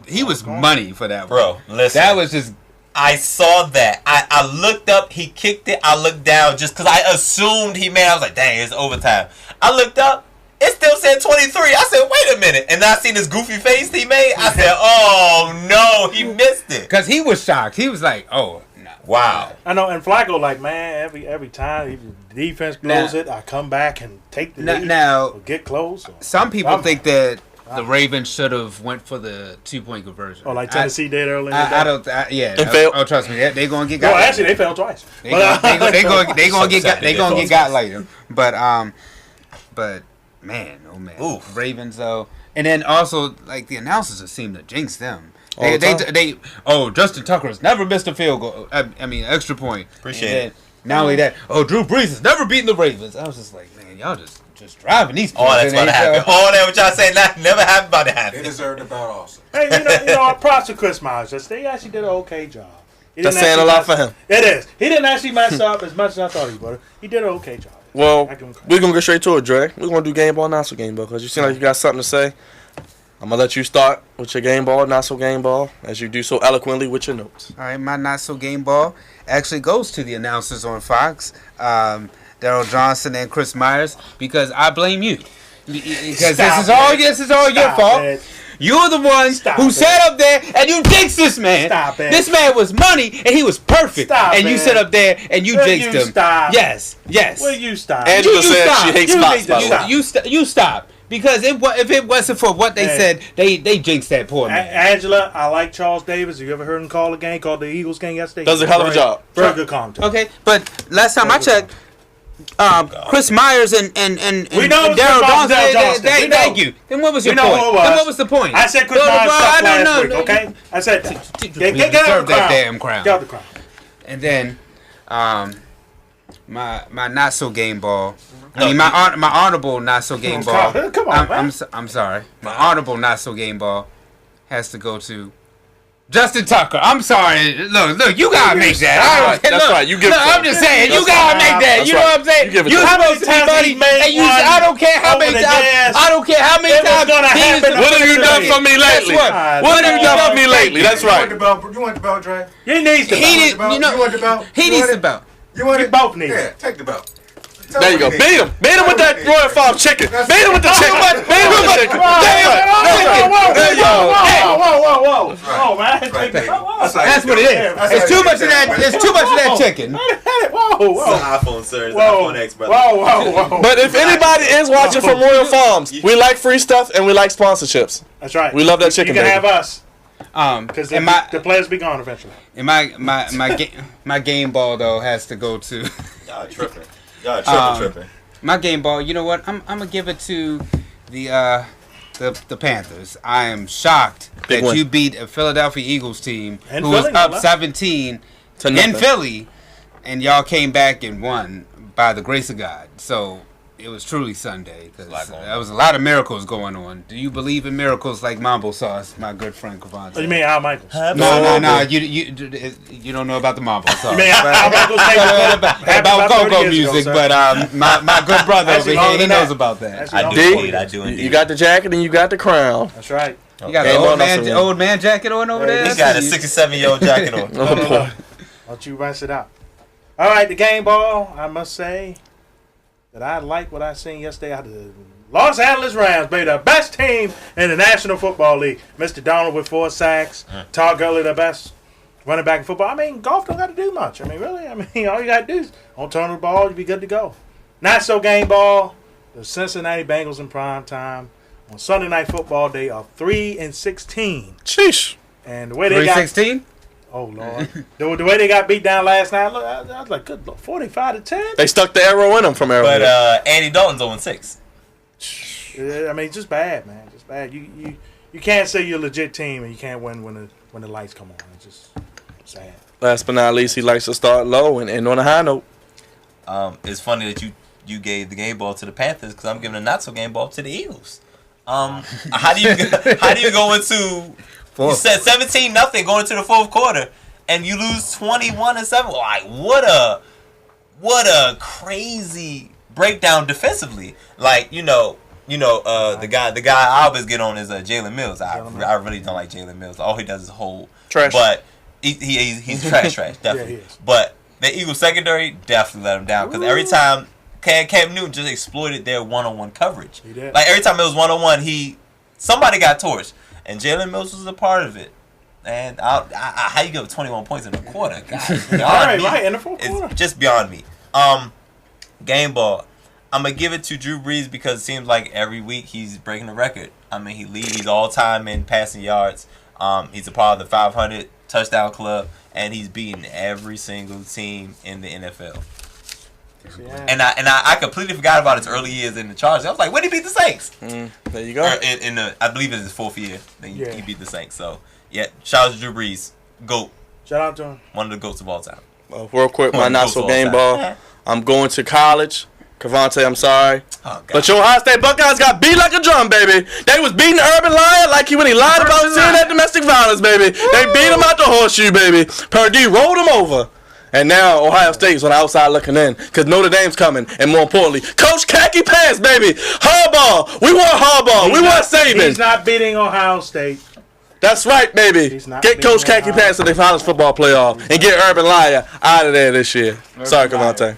He was money for that, Bro, listen. That was just. I saw that. I looked up. He kicked it. I looked down just because I assumed he made. I was like, dang, it's overtime. I looked up. It still said 23. I said, wait a minute. And then I seen this goofy face he made. I said, oh, no, he missed it. Because he was shocked. He was like, oh, no. Wow. I know, and Flacco, like, man, every time the defense blows it, I come back and take the lead or get close. Some people think that the Ravens should have went for the 2-point conversion. Oh, like Tennessee did earlier. And failed. Oh, trust me, they're going to get No, got. actually, they failed twice. They going to get got later. But man, oh man, Oof. Ravens though, and then also like the announcers just seem to jinx them. Justin Tucker has never missed a field goal. I mean, extra point. Appreciate it. Not only that, Drew Brees has never beaten the Ravens. I was just like, man, y'all just driving these. Oh, that's about to happen. All that what y'all say never happened about to happen. They deserved the belt also. Hey, props to Chris Myers. They actually did an okay job. That's saying a lot for him. It is. He didn't actually mess up as much as I thought he would. He did an okay job. Well, we're going to get straight to it, Dre. We're going to do game ball, not so game ball, because you seem like you got something to say. I'm going to let you start with your game ball, not so game ball, as you do so eloquently with your notes. All right, my not so game ball actually goes to the announcers on Fox, Daryl Johnson and Chris Myers, because I blame you. Because this is all your fault. It. You're the one who sat up there and you jinxed this man. Stop it. This man was money and he was perfect. Stop and you it. sat up there and you jinxed him. Stop? Yes. Will you stop? Angela said she hates spots, by the way. You stop. Because if it wasn't for what they said, they jinxed that poor man. Angela, I like Charles Davis. Have you ever heard him call a game called the Eagles game yesterday? Does a hell of a job. Very good commentary. Okay, but last time I checked, Chris Myers and we know Daryl Johnson. Thank you. Then what was your know point? who it was. Then what was the point? I said Chris Myers sucked last week, okay? I said that. Get out of the that damn crown. Get out the crown. And then my not so game ball. I mean my honorable not so game ball. Come on, man. I'm sorry. My honorable not so game ball has to go to Justin Tucker. I'm sorry. Look, you gotta make that. That's right. You give it to I'm him. just saying, you gotta make that. You know what I'm saying? You give it to You him. supposed to be money, and you. I don't care how many times. I don't care how many times. What have you done for me lately? What have you done for me lately? That's right. You want the belt, Dre? He needs the belt. You want the belt? He needs the belt. You want We it? both need Yeah, it. take the belt. There you go. Beat him with that Royal Farm chicken. Beat him with the chicken. Beat him with the chicken. There you go. Whoa, oh man. That's what it is. It's too much of that. There's too much of that chicken. Whoa. It's an iPhone, sir. It's an iPhone X, brother. Whoa. But if anybody is watching from Royal Farms, we like free stuff and we like sponsorships. That's right. We love that chicken. You can have us. Because the players be gone eventually. And my game ball though has to go to Y'all tripping. Tripping. my game ball. You know what? I'm gonna give it to the Panthers. I am shocked Big that win. you beat a Philadelphia Eagles team And who was Philly, up no? 17 To in nothing. Philly, and y'all came back and won by the grace of God. So it was truly Sunday because Like on. there was a lot of miracles going on. Do you believe in miracles like Mambo sauce, my good friend Cavante? Oh, you mean Al Michaels? No. You don't know about the Mambo sauce. You mean Al Michaels? about go-go music, but my good brother over here, he knows about that. I do indeed. You got the jacket and you got the crown. That's right. You got an old man jacket on over there? He's got a 67-year-old jacket on. Oh, boy. Why don't you rinse it out? All right, the game ball, I must say that I like what I seen yesterday out of the Los Angeles Rams, baby, the best team in the National Football League. Mr. Donald with 4 sacks. Todd Gurley, the best running back in football. I mean, golf don't got to do much. I mean, really. I mean, all you got to do is don't turn the ball, you be good to go. Not so game ball. The Cincinnati Bengals in prime time on Sunday Night Football. They are 3-16. Sheesh. And the way they got 316? Oh Lord, the way they got beat down last night, look, I was like, good Lord, 45-10. They stuck the arrow in them from Arrowhead. But Andy Dalton's 0-6. I mean, it's just bad, man. Just bad. You can't say you're a legit team and you can't win when the lights come on. It's just sad. Last but not least, he likes to start low and end on a high note. It's funny that you gave the game ball to the Panthers because I'm giving a not so game ball to the Eagles. How do you go into? You said 17-0 going into the fourth quarter, and you lose 21-7. Like what a crazy breakdown defensively. Like the guy I always get on is Jalen Mills. I really don't like Jalen Mills. All he does is hold Trash. But he's trash definitely. Yeah, he is. But the Eagles secondary definitely let him down because every time Cam Newton just exploited their one-on-one coverage. He did. Like every time it was one-on-one, somebody got torched. And Jalen Mills was a part of it. And how you give 21 points in a quarter? God, right, in the fourth quarter. It's just beyond me. Game ball. I'm going to give it to Drew Brees because it seems like every week he's breaking the record. I mean, he leads all-time in passing yards. He's a part of the 500 touchdown club. And he's beaten every single team in the NFL. Yeah. And I completely forgot about his early years in the Chargers. I was like, when did he beat the Saints? There you go. I believe it's his 4th year. He beat the Saints. So, yeah, shout out to Drew Brees. GOAT. Shout out to him. One of the GOATs of all time. Real quick, my not so game ball. I'm going to college. Cavante, I'm sorry. Oh, God. But your Ohio State Buckeyes got beat like a drum, baby. They was beating Urban Meyer like when he lied about seeing that domestic violence, baby. They beat him out the horseshoe, baby. Purdue rolled him over. And now Ohio State's on the outside looking in because Notre Dame's coming. And more importantly, Coach Khaki Pants, baby. Harbaugh. We want Harbaugh. We want Saban. He's not beating Ohio State. That's right, baby. Get Coach Khaki Pants to the college football playoff and get Urban Meyer out of there this year. Sorry, Cavante.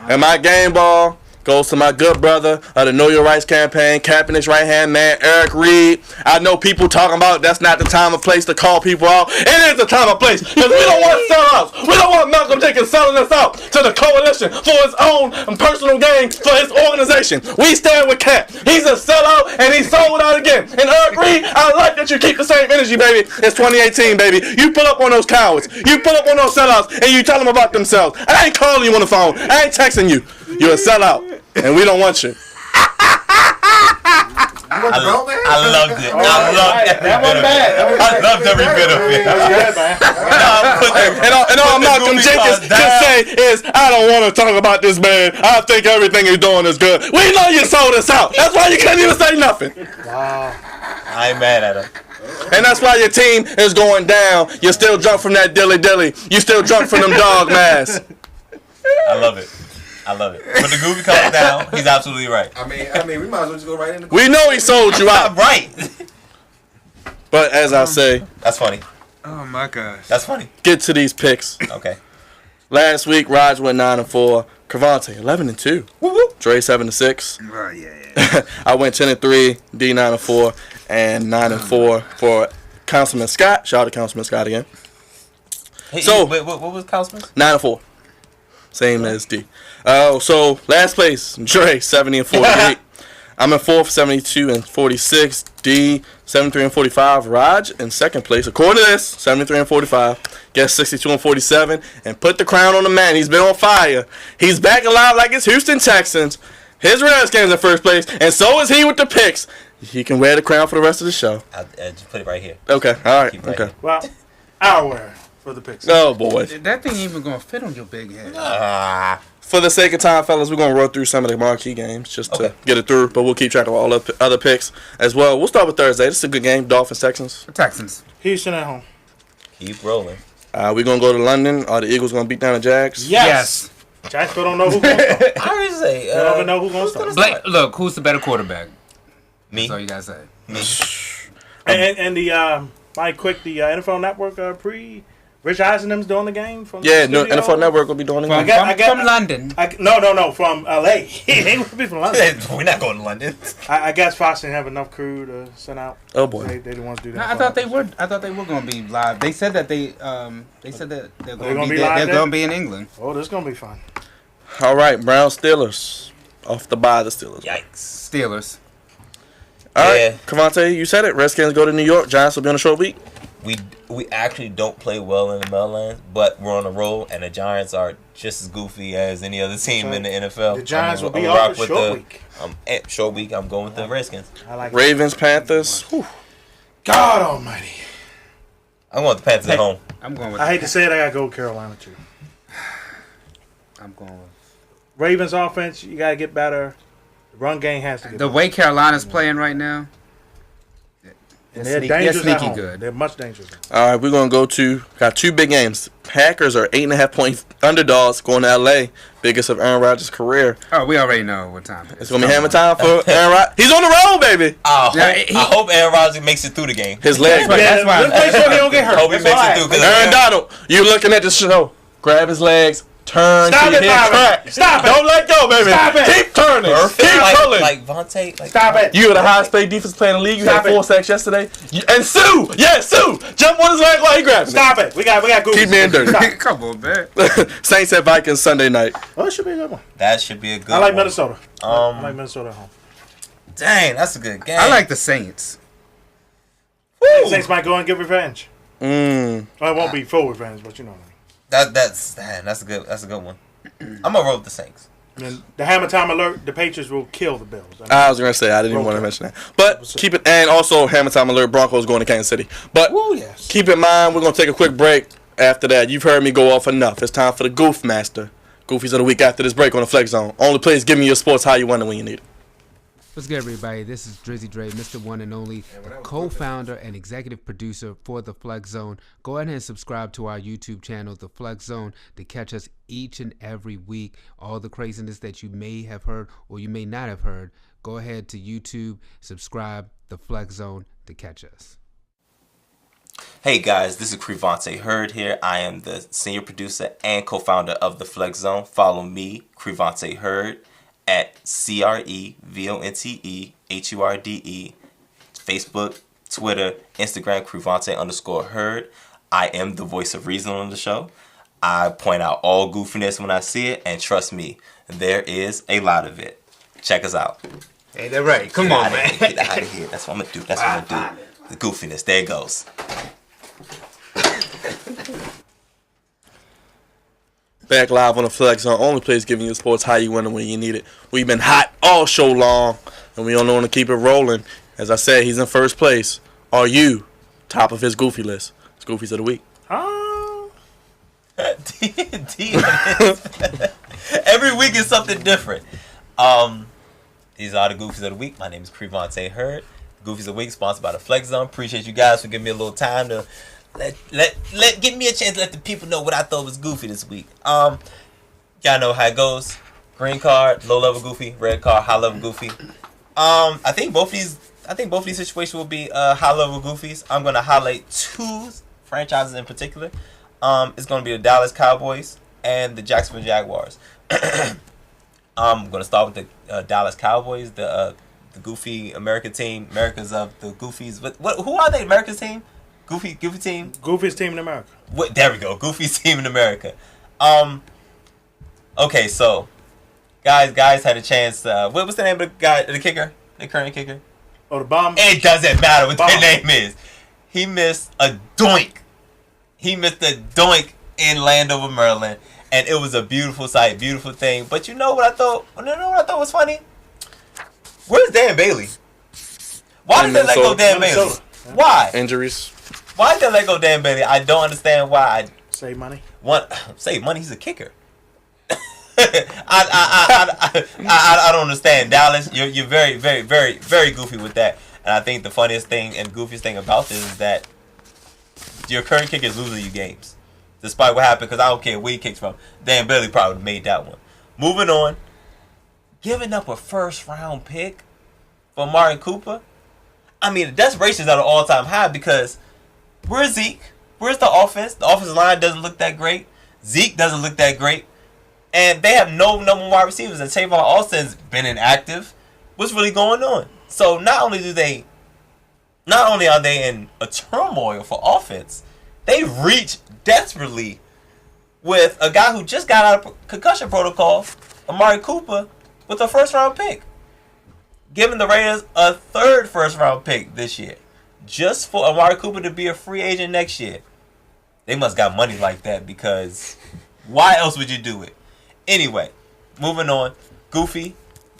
And my game ball goes to my good brother of the Know Your Rights campaign, Kaepernick's right-hand man, Eric Reed. I know people talking about that's not the time or place to call people out. It is the time or place because we don't want sellouts. We don't want Malcolm Jenkins selling us out to the coalition for his own personal gain for his organization. We stand with Cap. He's a sellout and he sold out again. And Eric Reed, I like that you keep the same energy, baby. It's 2018, baby. You pull up on those cowards. You pull up on those sellouts and you tell them about themselves. I ain't calling you on the phone. I ain't texting you. You're a sellout. And we don't want you. I loved it. I loved every That wasn't bad. I loved every bit of it. That was good, man. And all Malcolm Jenkins can say is, I don't want to talk about this man. I think everything he's doing is good. We know you sold us out. That's why you couldn't even say nothing. Wow. I ain't mad at him. And that's why your team is going down. You're still drunk from that dilly-dilly. You still drunk from them dog masks. I love it. I love it. When the goofy comes down, he's absolutely right. I mean, we might as well just go right in the. We know he sold you out. Right. But as I say, That's funny. Oh my gosh. That's funny. get to these picks. Okay. Last week, Raj went 9-4. Cavante 11-2. Dre 7-6. Oh, yeah. I went 10-3. D 9-4 and 9-4 for Councilman Scott. Shout out to Councilman Scott again. Hey, So- wait, what was Councilman? 9-4. Same as D. So last place, Dre 70-48. I'm in 4th, 72-46. D 73-45. Raj in 2nd place, according to this, 73-45. Guess 62-47, and put the crown on the man. He's been on fire. He's back alive like it's Houston Texans. His Redskins in 1st place, and so is he with the picks. He can wear the crown for the rest of the show. I just put it right here. Okay, all right, Keep it right okay. here. Well, hour for the picks. Oh boy, That thing ain't even gonna fit on your big head. For the sake of time, fellas, we're going to run through some of the marquee games just to get it through, but we'll keep track of all the other picks as well. We'll start with Thursday. This is a good game. Dolphins, Texans. Texans. Houston at home. Keep rolling. We're going to go to London. Are the Eagles going to beat down the Jags? Yes. Jacksonville don't know who's going to start. I already say. They don't even know who's going to start. Blake, look, who's the better quarterback? Me. That's all you gotta say. Me. And the Mike Quick, the NFL Network Rich Eisenham's doing the game from Yeah, the studio. NFL Network will be doing the From, game. from London. No, from LA. He would be from London. We're not going to London. I guess Fox didn't have enough crew to send out. Oh, boy. They didn't want to do No, that. I thought they were gonna be live. They said that they're gonna be live they're there? gonna be in England. Oh, this is gonna be fun. All right, Browns, Steelers. Off the bye, the Steelers. Yikes. Steelers. All right, Yeah. Cavante, you said it. Redskins go to New York. Giants will be on a short week. We actually don't play well in the Meadowlands, but we're on a roll, and the Giants are just as goofy as any other team in the NFL. The Giants will be I'm off rock a with short week. Short week. I'm going with the Redskins. I like Ravens, Panthers. Whew. God Almighty. I'm going with the Panthers at home. I'm going with. I hate to say it, I gotta go with Carolina too. I'm going with. Ravens offense, you gotta get better. The run game has to get The better. way Carolina's playing right now, And they're they're dangerous sneaky at home. good. They're much dangerous. All right, we're going to got two big games. Packers are 8.5 point underdogs going to L.A., biggest of Aaron Rodgers' career. Oh, we already know what time it is. It's going to be hammer time for Aaron Rodgers. He's on the road, baby. I hope Aaron Rodgers makes it through the game. His legs. That's why- Let's make sure they don't get hurt. Hope he That's makes all it right. through. 'Cause Aaron Donald, you looking at the show. Grab his legs. Turn Stop to it, his Byron. track. Stop it. Don't let go, baby. Stop it. Keep turning. Keep pulling. like Vontae. Like, Stop it. You are the highest paid defense player in the league. You Stop had 4 it. sacks yesterday. And Sue, Sue, jump on his leg while he grabs it. Stop it. We got Goofy. Keep being dirty. Stop. Come on, man. Saints at Vikings Sunday night. Oh, it should be a good one. That should be a good I like one. Minnesota. I like Minnesota at home. Dang, that's a good game. I like the Saints. Woo. Saints might go and get revenge. Mm. Well, it won't be full revenge, but you know what I mean. That's a good one. I'm gonna roll with the Saints. And then the hammer time alert, the Patriots will kill the Bills. I was going to say, I didn't even want to mention that. But keep it, and also hammer time alert, Broncos going to Kansas City. But yes. keep in mind, we're going to take a quick break after that. You've heard me go off enough. It's time for the Goof Master. Goofies of the week after this break on the Flex Zone. Only place giving you your sports how you want it when you need it. What's good, everybody? This is Drizzy Dre, Mr. One and Only, the co-founder and executive producer for The Flex Zone. Go ahead and subscribe to our YouTube channel, The Flex Zone, to catch us each and every week. All the craziness that you may have heard or you may not have heard. Go ahead to YouTube, subscribe, The Flex Zone, to catch us. Hey guys, this is Crevante Hurd here. I am the senior producer and co-founder of The Flex Zone. Follow me, Crevante Hurd, at CREVONTEHURDE, Facebook, Twitter, Instagram, Crevante_Hurd. I am the voice of reason on the show. I point out all goofiness when I see it, and trust me, there is a lot of it. Check us out. Hey, they're right. Come on, man. Get out of here. That's what I'm gonna do. That's what I'm gonna do. The goofiness. There it goes. Back live on the Flex Zone. Only place giving you sports how you want it when you need it. We've been hot all show long, and we don't want to keep it rolling. As I said, he's in first place. Are you top of his goofy list? It's Goofies of the week. Every week is something different. These are the Goofies of the week. My name is Crevante Hurd. Goofies of the week sponsored by the Flex Zone. Appreciate you guys for giving me a little time to give me a chance to let the people know what I thought was goofy this week. Y'all know how it goes. Green card, low level goofy. Red card, high level goofy. I think both these situations will be high level goofies. I'm gonna highlight 2 franchises in particular. It's gonna be the Dallas Cowboys and the Jacksonville Jaguars. I'm gonna start with the Dallas Cowboys, the goofy American team, America's of the goofies. Who are they? America's team? Goofy team? Goofiest team in America. There we go. Goofy's team in America. Okay, so guys had a chance. What was the name of the guy, the kicker, the current kicker? Oh, the bomb. It doesn't matter what Bomb. their name is. He missed a doink. In Landover, Maryland, and it was a beautiful sight, beautiful thing. But you know what I thought? Was funny? Where's Dan Bailey? Why did they let go Dan Bailey? Minnesota. Why? Injuries. Why did they let go Dan Bailey? I don't understand why. Save money. Save money. He's a kicker. I don't understand, Dallas. You're very, very, very, very goofy with that. And I think the funniest thing and goofiest thing about this is that your current kicker is losing you games, despite what happened. Because I don't care where he kicks from. Dan Bailey probably would have made that one. Moving on, giving up a first-round pick for Amari Cooper. I mean, the desperation is at an all-time high because where's Zeke? Where's the offense? The offensive line doesn't look that great. Zeke doesn't look that great. And they have no number one wide receivers. And Tavon Austin's been inactive. What's really going on? So not only are they in a turmoil for offense, they reach desperately with a guy who just got out of concussion protocol, Amari Cooper, with a first-round pick. Giving the Raiders a third first-round pick this year, just for Amari Cooper to be a free agent next year. They must got money like that, because why else would you do it? Anyway, moving on. Goofy,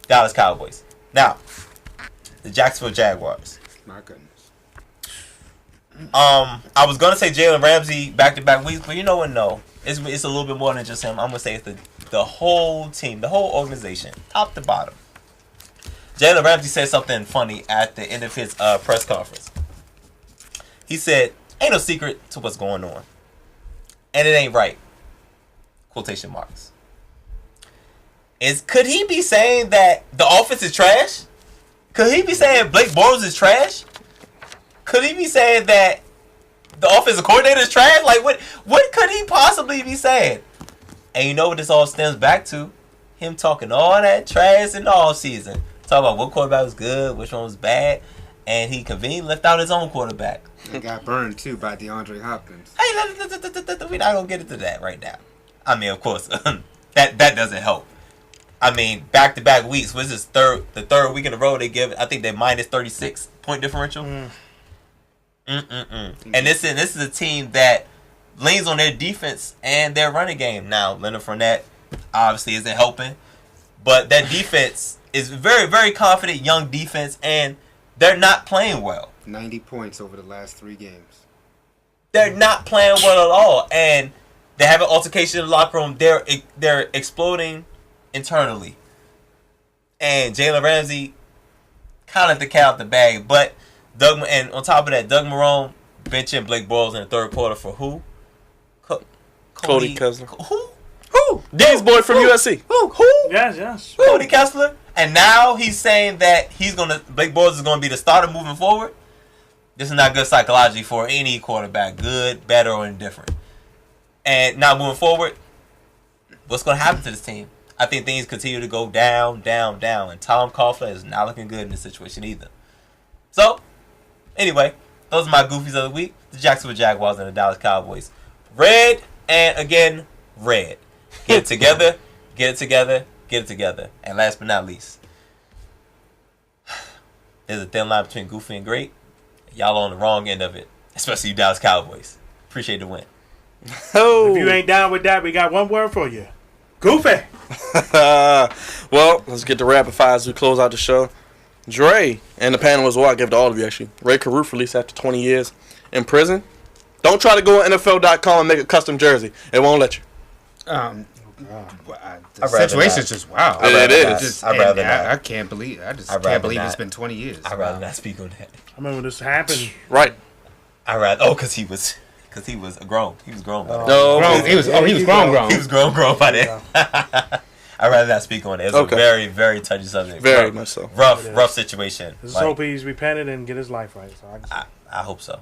Dallas Cowboys. Now, the Jacksonville Jaguars. My goodness. I was gonna say Jalen Ramsey back-to-back weeks, but you know what? No, it's a little bit more than just him. I'm gonna say it's the whole team, the whole organization, top to bottom. Jalen Ramsey said something funny at the end of his press conference. He said, "Ain't no secret to what's going on, and it ain't right." Quotation marks. Could he be saying that the offense is trash? Could he be saying Blake Bortles is trash? Could he be saying that the offensive coordinator is trash? Like, what could he possibly be saying? And you know what this all stems back to? Him talking all that trash in the offseason. Talking about what quarterback was good, which one was bad. And he conveniently left out his own quarterback. He got burned, too, by DeAndre Hopkins. Hey, we're not going to get into that right now. I mean, of course, that doesn't help. I mean, back-to-back weeks. What's this the third week in a row they give? I think they're minus 36 point differential. And this is a team that leans on their defense and their running game. Now, Leonard Fournette obviously isn't helping, but that defense is very, very confident, young defense, and they're not playing well. 90 points over the last 3 games. They're not playing well at all, and they have an altercation in the locker room. They're exploding internally, and Jalen Ramsey kind of the cat out the bag. But and on top of that, Doug Marrone benching Blake Bortles in the third quarter for who? Cody Kessler. Who? D's boy from USC. Who? Yes. Cody Kessler. And now he's saying that Blake Bortles is gonna be the starter moving forward. This is not good psychology for any quarterback, good, better, or indifferent. And now moving forward, what's gonna happen to this team? I think things continue to go down, down, down, and Tom Coughlin is not looking good in this situation either. So, anyway, those are my goofies of the week: the Jacksonville Jaguars and the Dallas Cowboys. Red and again red. Get it together. Get it together. Get it together. And last but not least, there's a thin line between goofy and great. Y'all on the wrong end of it, especially you Dallas Cowboys. Appreciate the win. If you ain't down with that, we got one word for you: goofy. Well, let's get the rapid fire as we close out the show. Dre and the panel as well. I give it to all of you actually. Ray Caruth released after 20 years in prison. Don't try to go on NFL.com and make a custom jersey. It won't let you. The situation's just wow. It is. I'd rather not. I can't believe. Can't believe it's been 20 years. I'd rather not speak on that. I remember this happened. Right. Because he was grown. He was grown by then. No. He was grown. He was grown by then. I'd rather not speak on it. It's a very, very touchy subject. Very much so. Rough situation. Let's hope he's repented and get his life right. So I hope so.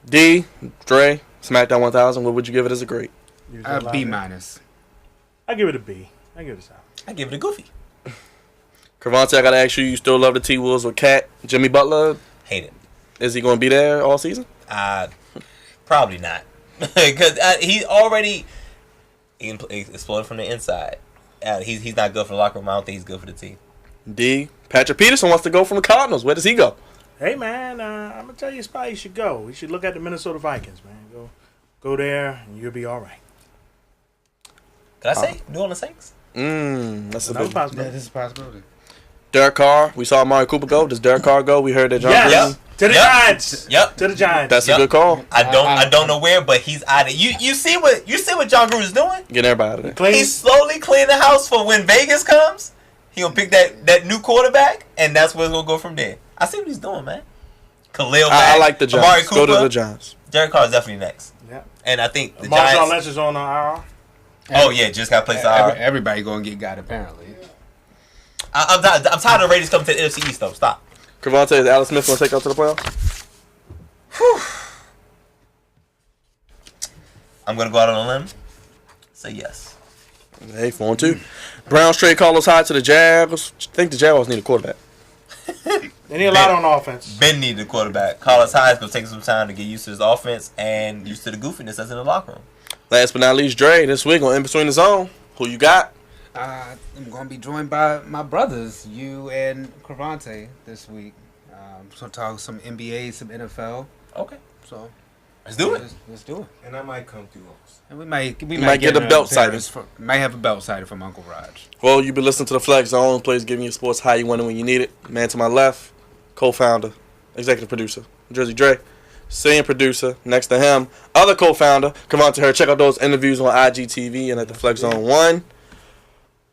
D, Dre, Smackdown 1000. What would you give it as a grade? B minus. I give it a B. I give it a solid. I give it a goofy. Cravante, I gotta ask you. You still love the T Wolves with Cat, Jimmy Butler? Hate it. Is he going to be there all season? Probably not, because he already exploded from the inside. He's not good for the locker room. I don't think he's good for the team. D, Patrick Peterson wants to go from the Cardinals. Where does he go? Hey man, I'm gonna tell you a spot you should go. You should look at the Minnesota Vikings, man. Go there, and you'll be all right. Can I say New Orleans Saints? That's a Another big possibility. That is a possibility. Derek Carr. We saw Amari Cooper go. Does Derek Carr go? We heard that John Yes. Gruden To the Giants. Yep. To the Giants. That's a good call. I don't know where, but he's out of it. You see what John Gruden's doing? Getting everybody out of there. Clean. He's slowly cleaning the house for when Vegas comes. He gonna pick that new quarterback, and that's where it's gonna go from there. I see what he's doing, man. Khalil I Mack, like the Amari Giants. Go to Cooper. the Giants. Derek Carr is definitely next. Yeah. And I think the Marshawn Giants. Lynch is on the IR. Oh yeah, just got placed out. Everybody gonna get got apparently. I'm tired of the Raiders coming to the NFC East though. Stop. Cavante, is Alex Smith going to take out to the playoffs? I'm gonna go out on a limb. Say yes. Hey, 4-2. Browns trade Carlos Hyde to the Jaguars. I think the Jaguars need a quarterback. They need a lot on offense. Ben needed a quarterback. Carlos Hyde's gonna take some time to get used to his offense and used to the goofiness that's in the locker room. Last but not least, Dre, this week on In Between the Zone. Who you got? I'm going to be joined by my brothers, you and Cravante, this week. So talk some NBA, some NFL. Okay. So Let's do it. Let's do it. And I might come through also. And we might get a belt sighting. Might have a belt sighting from Uncle Raj. Well, you've been listening to the Flex Zone, place giving you sports how you want it when you need it. Man to my left, co-founder, executive producer, Jersey Dre. Senior producer, next to him, other co-founder, Cavante Hurd. Check out those interviews on IGTV and at the Flex Zone 1.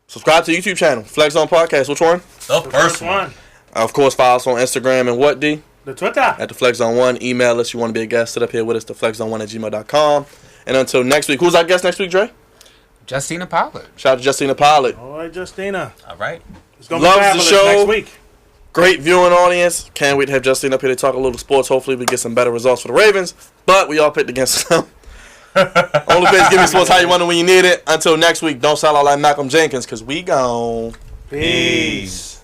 Subscribe to the YouTube channel, Flex Zone Podcast. Which one? The first one. Of course, follow us on Instagram and what, D? The Twitter. At the Flex Zone 1. Email us. You want to be a guest, sit up here with us, theflexzone1@gmail.com. And until next week, who's our guest next week, Dre? Justina Pollard. Shout out to Justina Pollard. All right, Justina. All right. It's going to be Loves the fabulous show. next week. Great viewing audience. Can't wait to have Justin up here to talk a little sports. Hopefully we get some better results for the Ravens. But we all picked against them. Only place give me sports how you want it when you need it. Until next week, don't sound out like Malcolm Jenkins because we gone. Peace.